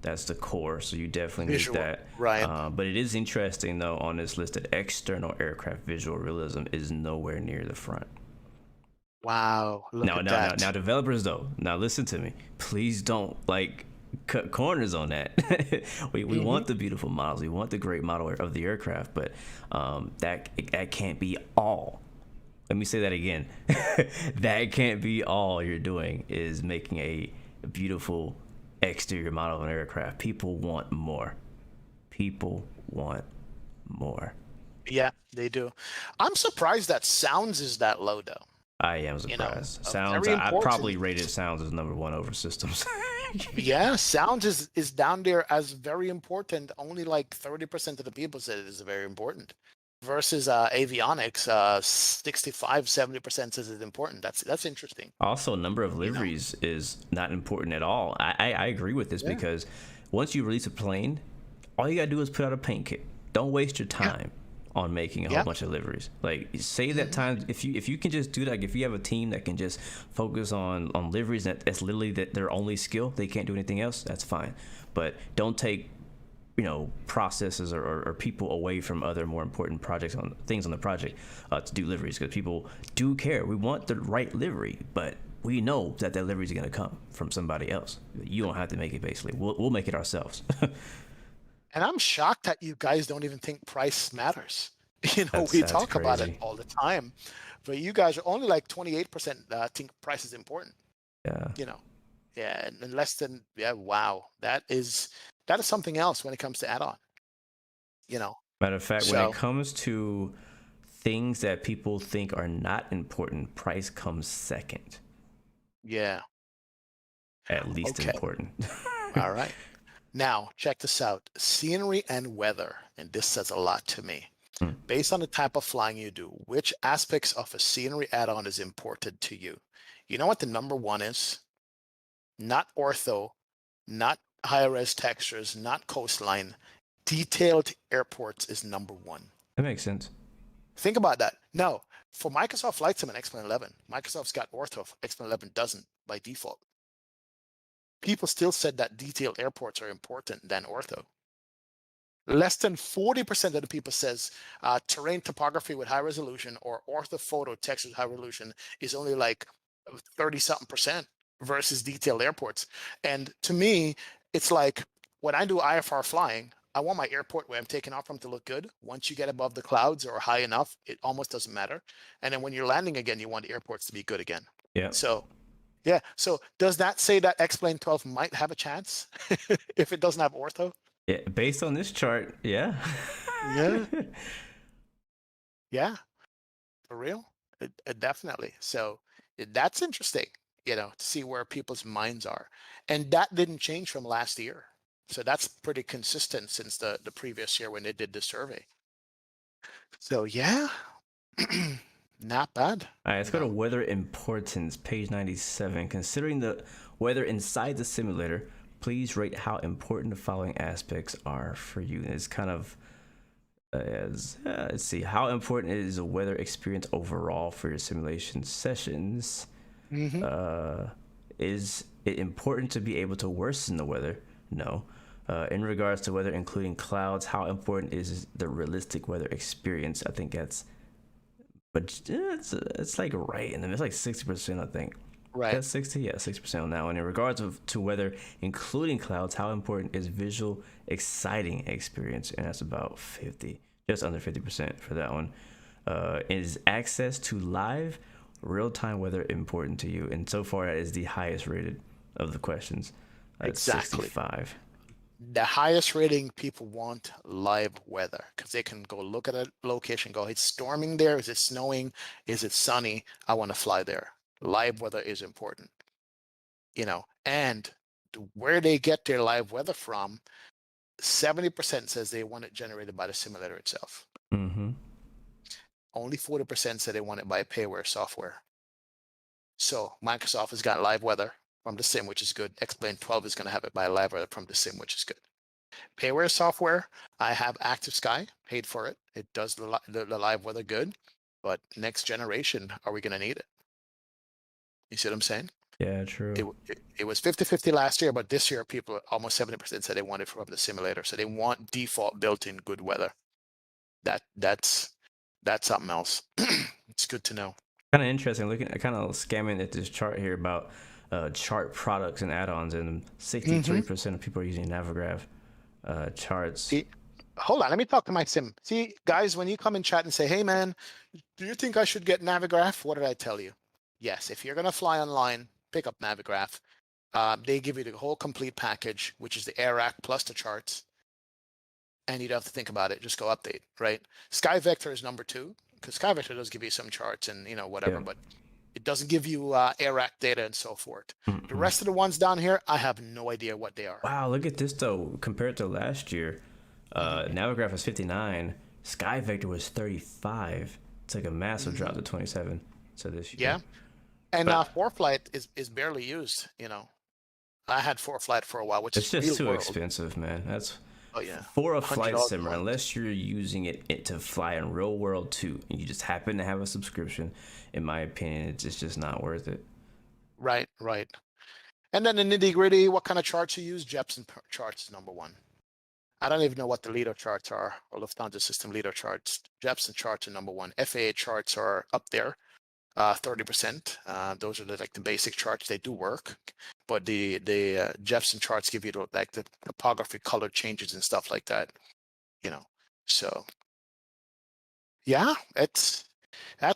that's the core, so you definitely Visual, need that. right. But it is interesting though on this list that external aircraft visual realism is nowhere near the front. Wow. Look at that. Now, developers though. Now listen to me. Please don't cut corners on that. we want the beautiful models. We want the great model of the aircraft, but that can't be all. Let me say that again. That can't be all you're doing is making a beautiful exterior model of an aircraft. People want more. Yeah, they do. I'm surprised that sounds is that low though. I am surprised. Sounds, very I important. probably rated sounds as number one over systems. Yeah, sounds is down there as very important. Only like 30% of the people said it is very important. Versus avionics, 65-70% says it's important. That's interesting. Also, number of liveries is not important at all. I agree with this because once you release a plane, all you gotta do is put out a paint kit. Don't waste your time on making a whole bunch of liveries. Like save that time. If you can just do that, if you have a team that can just focus on liveries, that's literally their only skill. They can't do anything else. That's fine. But don't take processes or people away from other more important things on the project to do liveries, because people do care. We want the right livery, but we know that livery is going to come from somebody else. You don't have to make it. Basically, we'll make it ourselves. And I'm shocked that you guys don't even think price matters. We That's talk about it crazy. all the time, but you guys are only like 28% think price is important. Yeah. Yeah, and less than wow. That is something else when it comes to add-on. Matter of fact, when So it comes to things that people think are not important, price comes second. yeah. At least Okay. important. All right. Now, check this out. Scenery and weather, and this says a lot to me. Based on the type of flying you do, which aspects of a scenery add-on is important to you? You know what the number one is? Not ortho, not high-res textures, not coastline. Detailed airports is number one. That makes sense. Think about that. No, for Microsoft Flight Sim and X-Plane 11, Microsoft's got ortho. X-Plane 11 doesn't by default. People still said that detailed airports are important than ortho. Less than 40% of the people says terrain topography with high resolution or orthophoto text with high resolution is only like 30-something% versus detailed airports. And to me, it's like when I do IFR flying, I want my airport where I'm taking off from to look good. Once you get above the clouds or high enough, it almost doesn't matter. And then when you're landing again, you want the airports to be good again. Yeah. So yeah. So does that say that X-Plane 12 might have a chance if it doesn't have ortho? Yeah. Based on this chart, yeah. Yeah. Yeah. For real? Definitely. So that's interesting, to see where people's minds are. And that didn't change from last year. So that's pretty consistent since the previous year when they did the survey. So yeah, not bad. All right, let's go to weather importance, page 97. Considering the weather inside the simulator, please rate how important the following aspects are for you. And it's kind of, let's see, how important is the weather experience overall for your simulation sessions? Is it important to be able to worsen the weather? No. In regards to weather, including clouds, how important is the realistic weather experience? I think that's, but it's like right in them. It's like 60%, I think. Right. That's 60, yeah, 60% on that one. In regards to weather, including clouds, how important is visual, exciting experience? And that's about 50, just under 50% for that one. Is access to live, real-time weather important to you? And so far, that is the highest rated of the questions. That's Exactly. 65. The highest rating people want live weather because they can go look at a location, go, it's storming there. Is it snowing? Is it sunny? I want to fly there. Live weather is important, and where they get their live weather from, 70% says they want it generated by the simulator itself. Mm-hmm. Only 40% say they want it by payware software. So Microsoft has got live weather from the sim, which is good. X-Plane 12 is going to have it by live weather from the sim, which is good. Payware software, I have Active Sky, paid for it. It does the live weather good, but next generation, are we going to need it? You see what I'm saying? Yeah, true. It was 50-50 last year, but this year people, almost 70% said they want it from the simulator. So they want default built-in good weather. That's something else. It's good to know. Kind of interesting. Looking, kind of scamming at this chart here about chart products and add-ons, and 63% of people are using Navigraph charts. See, hold on, let me talk to my sim. See, guys, when you come in chat and say, hey man, do you think I should get Navigraph? What did I tell you? Yes, if you're gonna fly online, pick up Navigraph. They give you the whole complete package, which is the air rack plus the charts. And you don't have to think about it, just go update, right? Sky Vector is number 2, because Sky Vector does give you some charts and whatever, Yeah. but it doesn't give you air rack data and so forth. Mm-hmm. The rest of the ones down here, I have no idea what they are. Wow, look at this though. Compared to last year, Navigraph was 59, Sky Vector was 35. It's like a massive drop to 27. So this year. Yeah, and 4Flight is barely used. I had 4Flight for a while, which it's is just real too world. expensive, man. That's Oh yeah, for a flight $100 simmer, unless you're using it to fly in real world too, and you just happen to have a subscription. In my opinion, it's just not worth it. Right. And then the nitty gritty, what kind of charts you use? Jepson charts is number 1. I don't even know what the Lido charts are, or Lufthansa system Lido charts. Jepson charts are number 1. FAA charts are up there, 30%. Those are the basic charts. They do work, but the Jepson charts give you the topography, color changes and stuff like that. So yeah, that's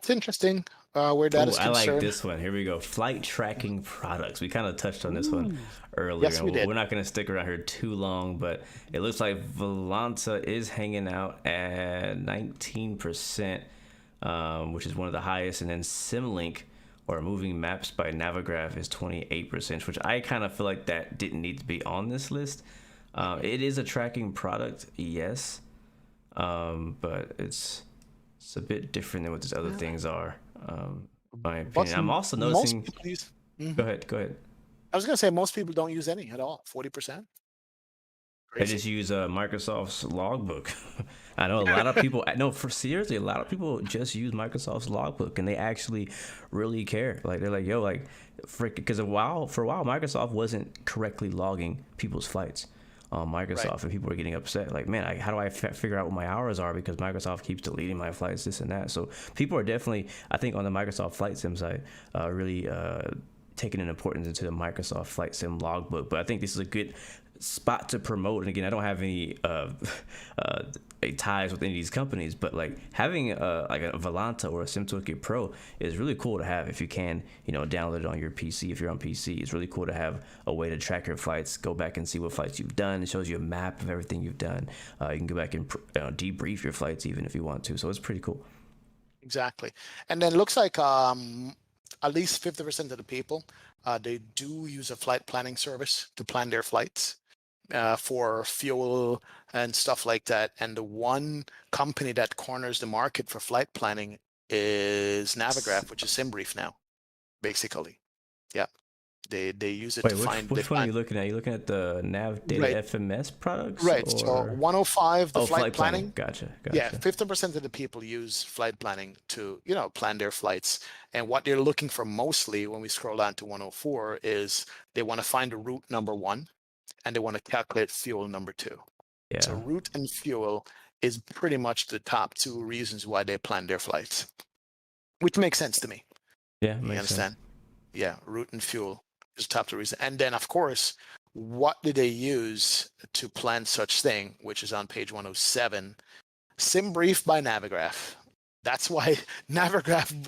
interesting. Where that is I concerned. like this one. Here we go. Flight tracking products. We kind of touched on this one earlier. Yes, we did. We're not going to stick around here too long, but it looks like Volanta is hanging out at 19%, which is one of the highest. And then Simlink, or Moving Maps by Navigraph, is 28%, which I kind of feel like that didn't need to be on this list. It is a tracking product, yes, but it's a bit different than what these other things are. My opinion. I'm also noticing. Go ahead. I was gonna say most people don't use any at all. 40%. They just use Microsoft's logbook. I know a lot of people. Seriously, a lot of people just use Microsoft's logbook, and they actually really care. Like they're like, yo, like, because for a while, Microsoft wasn't correctly logging people's flights on Microsoft, right. And people were getting upset. Like, man, how do I figure out what my hours are, because Microsoft keeps deleting my flights, this and that. So people are definitely, I think, on the Microsoft Flight Sim side, really taking an importance into the Microsoft Flight Sim logbook. But I think this is a good spot to promote. And again, I don't have any ties with any of these companies, but like having like a Volanta or a SimToolkit Pro is really cool to have if you can, download it on your PC. If you're on PC, it's really cool to have a way to track your flights, go back and see what flights you've done. It shows you a map of everything you've done. You can go back and debrief your flights even if you want to. So it's pretty cool. Exactly. And then it looks like at least 50% of the people, they do use a flight planning service to plan their flights. For fuel and stuff like that. And the one company that corners the market for flight planning is Navigraph, which is SimBrief now, basically. Yeah. They use it to find. Which one are you looking at? Are you looking at the Nav Data FMS products? Right. Or? So 105, the flight planning. Gotcha. Yeah, 50% of the people use flight planning to, plan their flights. And what they're looking for mostly when we scroll down to 104 is they want to find a route number 1. and they want to calculate fuel number 2. So Yeah. route and fuel is pretty much the top 2 reasons why they plan their flights, which makes sense to me. Yeah, You makes understand? sense. Yeah, route and fuel is the top 2 reasons. And then, of course, what do they use to plan such thing, which is on page 107? SimBrief by Navigraph. That's why Navigraph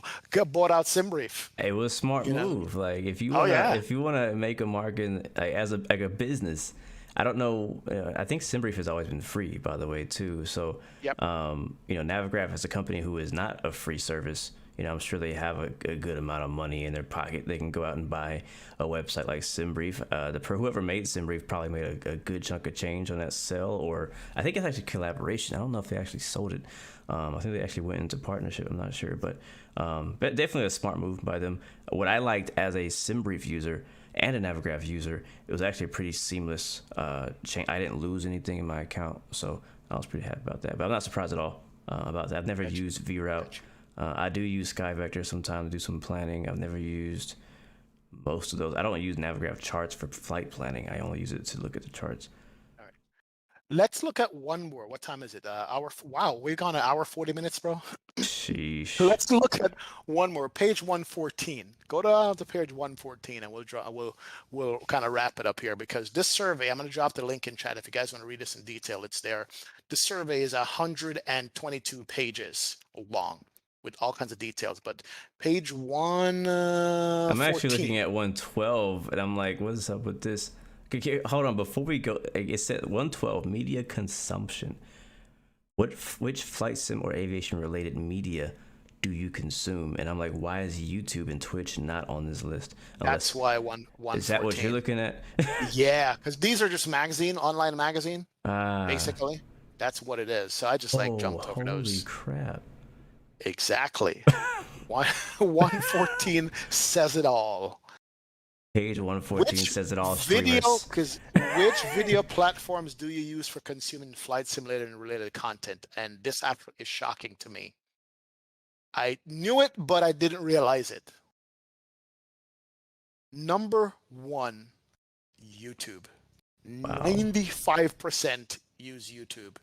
bought out SimBrief. It was a smart You know? move. Like Oh yeah. if you wanna make a market like as a business, I don't know. I think SimBrief has always been free, by the way, too. So, Yep. Navigraph is a company who is not a free service. I'm sure they have a good amount of money in their pocket. They can go out and buy a website like SimBrief. Whoever made SimBrief probably made a good chunk of change on that sale, or I think it's actually collaboration. I don't know if they actually sold it. I think they actually went into partnership. I'm not sure, but definitely a smart move by them. What I liked as a SimBrief user and a Navigraph user, it was actually a pretty seamless change. I didn't lose anything in my account, so I was pretty happy about that. But I'm not surprised at all about that. I've never used VRoute. I do use SkyVector sometimes to do some planning. I've never used most of those. I don't use Navigraph charts for flight planning. I only use it to look at the charts. All right. Let's look at one more. What time is it? Wow, we've gone an hour 40 minutes, bro. Sheesh. Let's look at one more. Page 114. Go to page 114, and we'll kind of wrap it up here, because this survey, I'm going to drop the link in chat if you guys want to read this in detail. It's there. The survey is 122 pages long, with all kinds of details, but page 114. I'm actually looking at 112, and I'm like, what's up with this? Okay, hold on, before we go, it said 112 media consumption. Which flight sim or aviation related media do you consume? And I'm like, why is YouTube and Twitch not on this list? That's why 114. Is that what you're looking at? Yeah, because these are just online magazine, basically. That's what it is. So I just jumped over those. Holy crap. Exactly. 114 says it all. Page 114 says it all. Because which video platforms do you use for consuming flight simulator and related content? And this actually is shocking to me. I knew it, but I didn't realize it. Number 1, YouTube. Wow. 95% use YouTube.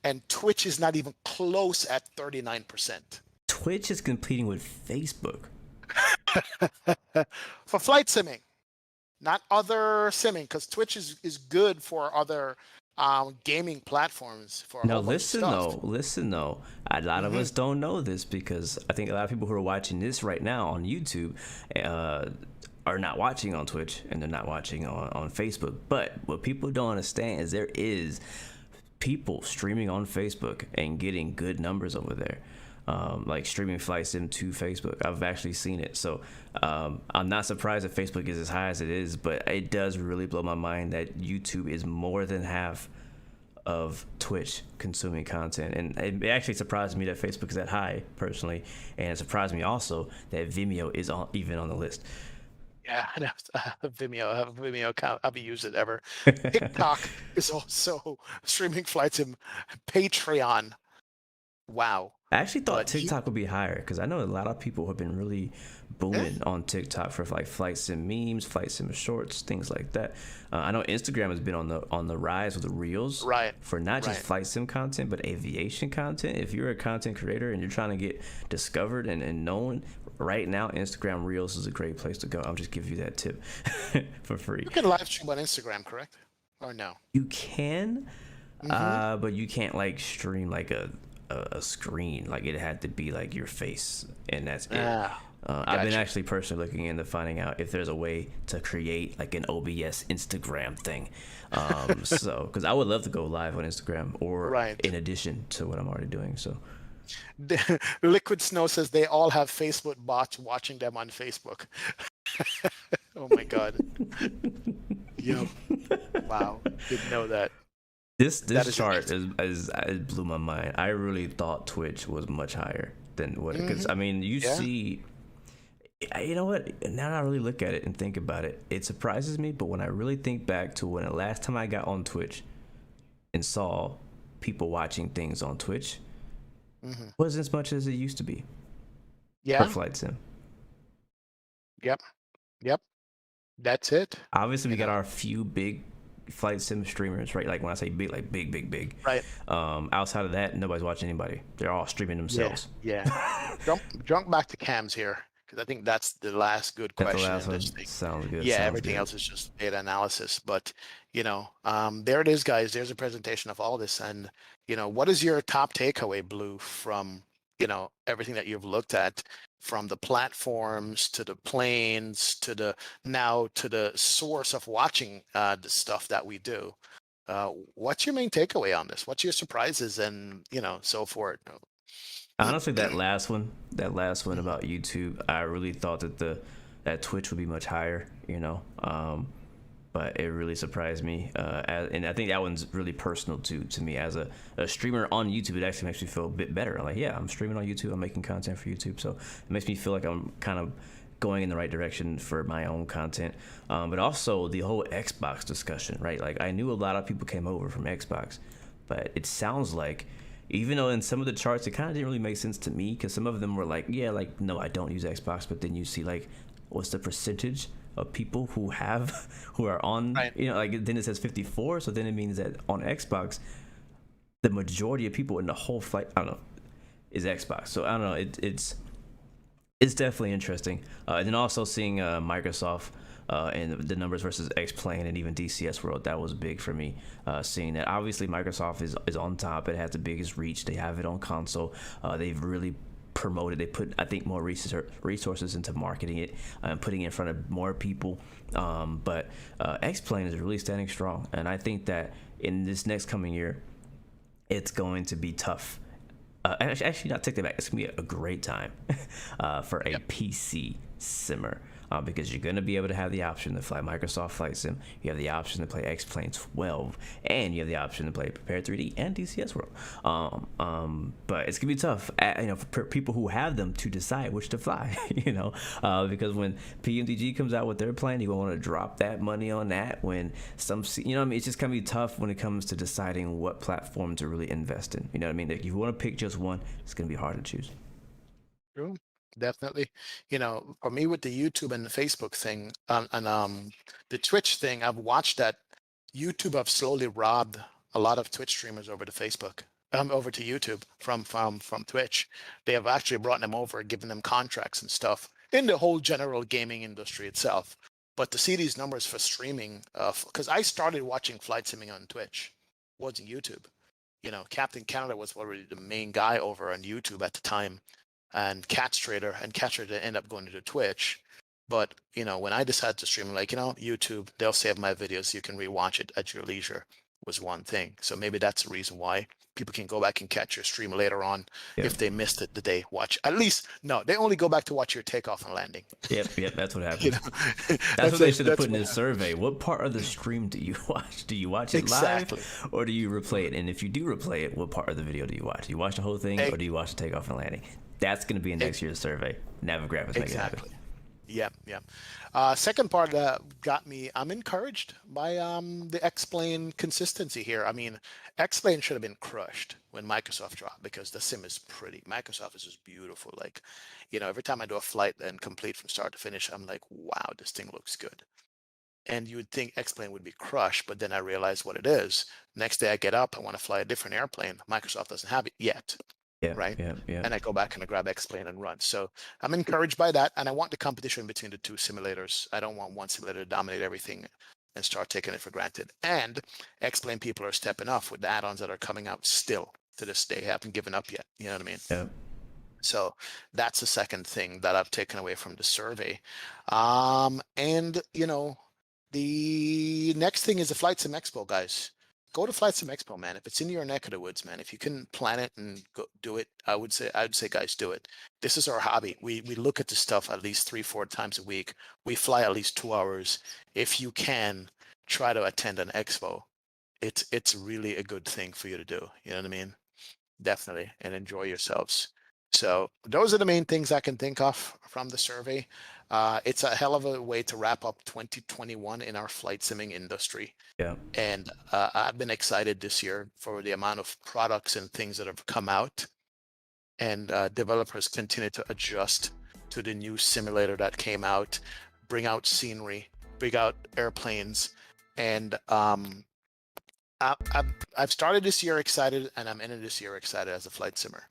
And Twitch is not even close at 39%. Twitch is competing with Facebook. For flight simming, not other simming, because Twitch is good for other gaming platforms. Listen though. A lot of us don't know this, because I think a lot of people who are watching this right now on YouTube are not watching on Twitch, and they're not watching on Facebook. But what people don't understand is there is people streaming on Facebook and getting good numbers over there, like streaming flight sim to Facebook. I've actually seen it, so I'm not surprised that Facebook is as high as it is, but it does really blow my mind that YouTube is more than half of Twitch consuming content. And it actually surprised me that Facebook is that high, personally, and it surprised me also that Vimeo is even on the list. Yeah, Vimeo. I have a Vimeo account. I haven't used it ever. TikTok is also streaming flights in. Patreon. Wow. I actually thought TikTok would be higher, because I know a lot of people have been really booming on TikTok for like flight sim memes, flight sim shorts, things like that. I know Instagram has been on the rise with the reels, right? For not just flight sim content, but aviation content. If you're a content creator and you're trying to get discovered and known, right now Instagram Reels is a great place to go. I'll just give you that tip for free. You can live stream on Instagram, correct? Or no? You can, but you can't like stream like a screen. Like, it had to be like your face, and that's it. Gotcha. I've been actually personally looking into finding out if there's a way to create like an OBS Instagram thing. So, because I would love to go live on Instagram, or in addition to what I'm already doing. So, Liquid Snow says they all have Facebook bots watching them on Facebook. Oh my God. Yep. Wow. Didn't know that. This chart is blew my mind. I really thought Twitch was much higher than what, because I mean, you see, you know what? Now that I really look at it and think about it, it surprises me. But when I really think back to when the last time I got on Twitch and saw people watching things on Twitch, wasn't as much as it used to be. Yeah. For flight sim. Yep. That's it. Obviously, we You got know, our few big flight sim streamers, right? Like when I say big, like big, big, big. right? Outside of that, nobody's watching anybody. They're all streaming Yeah, themselves. yeah. Jump back to cams here because I think that's the last good That the question last in this one thing. sounds good. Yeah, Sounds everything good. else is just data analysis. But there it is, guys. There's a presentation of all this. And what is your top takeaway, Blue, from everything that you've looked at, from the platforms to the planes to the source of watching the stuff that we do? What's your main takeaway on this? What's your surprises and so forth? Honestly, that last one about YouTube, I really thought that Twitch would be much higher, but it really surprised me. And I think that one's really personal to me as a streamer on YouTube. It actually makes me feel a bit better. I'm like, yeah, I'm streaming on YouTube. I'm making content for YouTube, so it makes me feel like I'm kind of going in the right direction for my own content. But also the whole Xbox discussion, right? Like I knew a lot of people came over from Xbox, but it sounds like even though in some of the charts it kind of didn't really make sense to me because some of them were like, yeah, like no, I don't use Xbox, but then you see like what's the percentage of people who are on, Right. like then it says 54, so then it means that on Xbox the majority of people in the whole flight, I don't know, is Xbox. So I don't know, it's definitely interesting. And then also seeing Microsoft and the numbers versus X-Plane and even DCS World, that was big for me. Seeing that obviously Microsoft is on top. It has the biggest reach. They have it on console. They've really promoted. They put, I think, more resources into marketing it and putting it in front of more people. But X-Plane is really standing strong, and I think that in this next coming year, it's going to be tough. Actually, not take that back. It's gonna be a great time for a Yep. PC simmer because you're gonna be able to have the option to fly Microsoft Flight Sim. You have the option to play X-Plane 12, and you have the option to play Prepare 3D and DCS World. But it's gonna be tough, for people who have them to decide which to fly. Because when PMDG comes out with their plan, you want to drop that money on that. When what I mean, it's just gonna be tough when it comes to deciding what platform to really invest in. You know what I mean? Like, if you want to pick just one, it's gonna be hard to choose. True. Definitely. For me with the YouTube and the Facebook thing, and the Twitch thing, I've watched that YouTube have slowly robbed a lot of Twitch streamers over to Facebook, over to YouTube from Twitch. They have actually brought them over, given them contracts and stuff in the whole general gaming industry itself. But to see these numbers for streaming, because I started watching flight simming on Twitch, wasn't YouTube. Captain Canada was already the main guy over on YouTube at the time, and Catch Trader ended up going to Twitch. But when I decided to stream, like YouTube, they'll save my videos. You can rewatch it at your leisure. Was one thing. So maybe that's the reason why people can go back and catch your stream later on Yep. if they missed it the day. Watch at least no, they only go back to watch your takeoff and landing. Yep, that's what You happens. know, That's what they should have that's put in what this happens. survey. What part of the stream do you watch? Do you watch it live Exactly. or do you replay it? And if you do replay it, what part of the video do you watch? Do you watch the whole thing or do you watch the takeoff and landing? That's going to be in next year's survey. Navigraphics make it happen. Exactly. Yeah, yeah. Second part that got me, I'm encouraged by the X-Plane consistency here. I mean, X-Plane should have been crushed when Microsoft dropped because the sim is pretty. Microsoft is just beautiful. Like, every time I do a flight and complete from start to finish, I'm like, wow, this thing looks good. And you would think X-Plane would be crushed, but then I realized what it is. Next day I get up, I want to fly a different airplane. Microsoft doesn't have it yet, Yeah, right? yeah, yeah. And I go back and I grab X-Plane and run. So I'm encouraged by that, and I want the competition between the two simulators. I don't want one simulator to dominate everything and start taking it for granted. And X-Plane people are stepping up with the add-ons that are coming out still to this day. Haven't given up yet. You know what I mean? Yeah. So that's the second thing that I've taken away from the survey. And the next thing is the Flight Sim Expo, guys. Go to Flight Sim Expo, man. If it's in your neck of the woods, man, if you can plan it and go do it, I would say, guys, do it. This is our hobby. We look at this stuff at least 3-4 times a week. We fly at least 2 hours. If you can, try to attend an expo. It's really a good thing for you to do. You know what I mean? Definitely, and enjoy yourselves. So those are the main things I can think of from the survey. It's a hell of a way to wrap up 2021 in our flight simming industry. Yeah. And I've been excited this year for the amount of products and things that have come out. And developers continue to adjust to the new simulator that came out, bring out scenery, big out airplanes, and I've started this year excited, and I'm ending this year excited as a flight simmer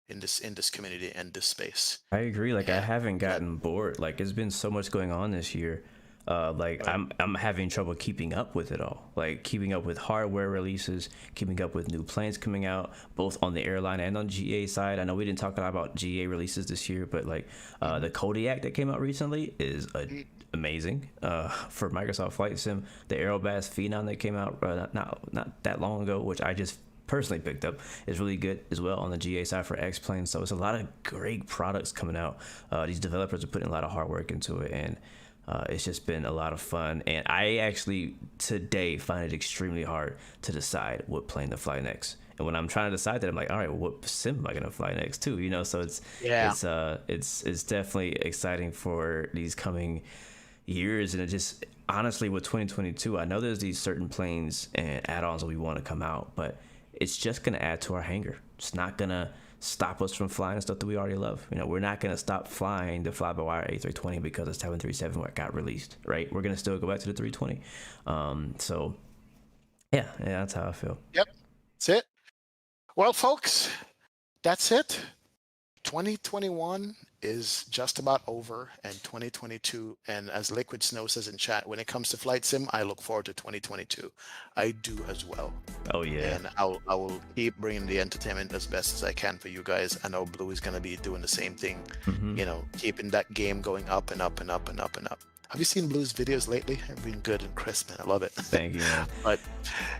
in this community and this space. I agree. Like I And haven't gotten bored. Like there's been so much going on this year. Like right. I'm having trouble keeping up with it all. Like keeping up with hardware releases, keeping up with new planes coming out, both on the airline and on GA side. I know we didn't talk a lot about GA releases this year, but like the Kodiak that came out recently is amazing. For Microsoft Flight Sim, the Aerobass Phenom that came out not that long ago, which I just personally picked up, is really good as well on the GA side for X planes. So it's a lot of great products coming out. These developers are putting a lot of hard work into it, and it's just been a lot of fun. And I actually today find it extremely hard to decide what plane to fly next. And when I'm trying to decide that, I'm like, all right, well, what sim am I gonna fly next too? You know, so it's definitely exciting for these coming years. And it just honestly with 2022, I know there's these certain planes and add-ons that we want to come out, but it's just gonna add to our hangar. It's not gonna stop us from flying stuff that we already love. You know, we're not gonna stop flying the fly-by-wire A320 because the 737 got released, right? We're gonna still go back to the 320. So yeah, that's how I feel. Yep, that's it. Well, folks, that's it. 2021 is just about over, and 2022, and as Liquid Snow says in chat, when it comes to flight sim, I look forward to 2022. I do as well. Oh yeah. And I will keep bringing the entertainment as best as I can for you guys. I know Blue is going to be doing the same thing, you know, keeping that game going up and up and up and up and up. Have you seen Blue's videos lately? They've been good and crisp, man. I love it. Thank you, man. But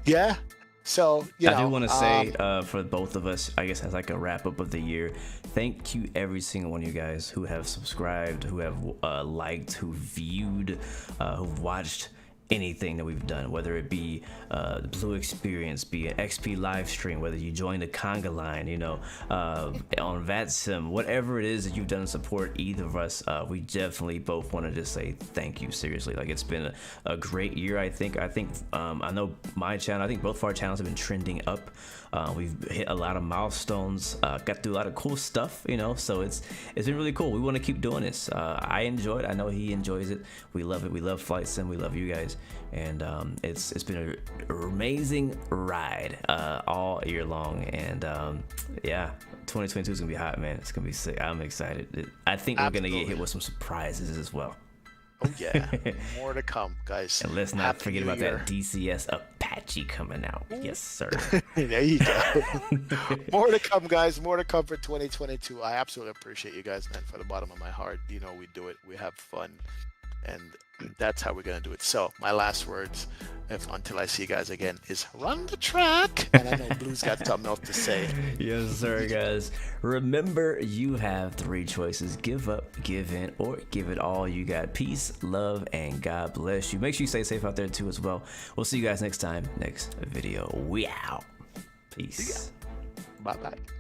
yeah, so, you know, I do want to say for both of us, I guess as like a wrap up of the year, thank you every single one of you guys who have subscribed, who have liked, who viewed, who've watched anything that we've done, whether it be the Blu-XPerience, be an XP live stream, whether you join the conga line, you know, on VATSIM, whatever it is that you've done to support either of us, we definitely both wanted to say thank you, seriously. Like it's been a great year. I think I know my channel, I think both of our channels have been trending up. We've hit a lot of milestones, got through a lot of cool stuff, you know, so it's been really cool. We want to keep doing this. I enjoy it. I know he enjoys it. We love it. We love Flight Sim. We love you guys. And it's been an amazing ride all year long. And yeah, 2022 is going to be hot, man. It's going to be sick. I'm excited. I think we're going to get hit with some surprises as well. Oh yeah, more to come, guys. And let's not forget about that DCS Apache coming out. Yes, sir. There you go. More to come, guys. More to come for 2022. I absolutely appreciate you guys, man, from the bottom of my heart. You know, we do it. We have fun, and that's how we're gonna do it. So my last words, until I see you guys again, is run the track. And I know Blue's got something else to say. Yes, sir, guys. Remember, you have 3 choices: give up, give in, or give it all. You got peace, love, and God bless you. Make sure you stay safe out there too as well. We'll see you guys next time, next video. We out. Peace. Bye bye.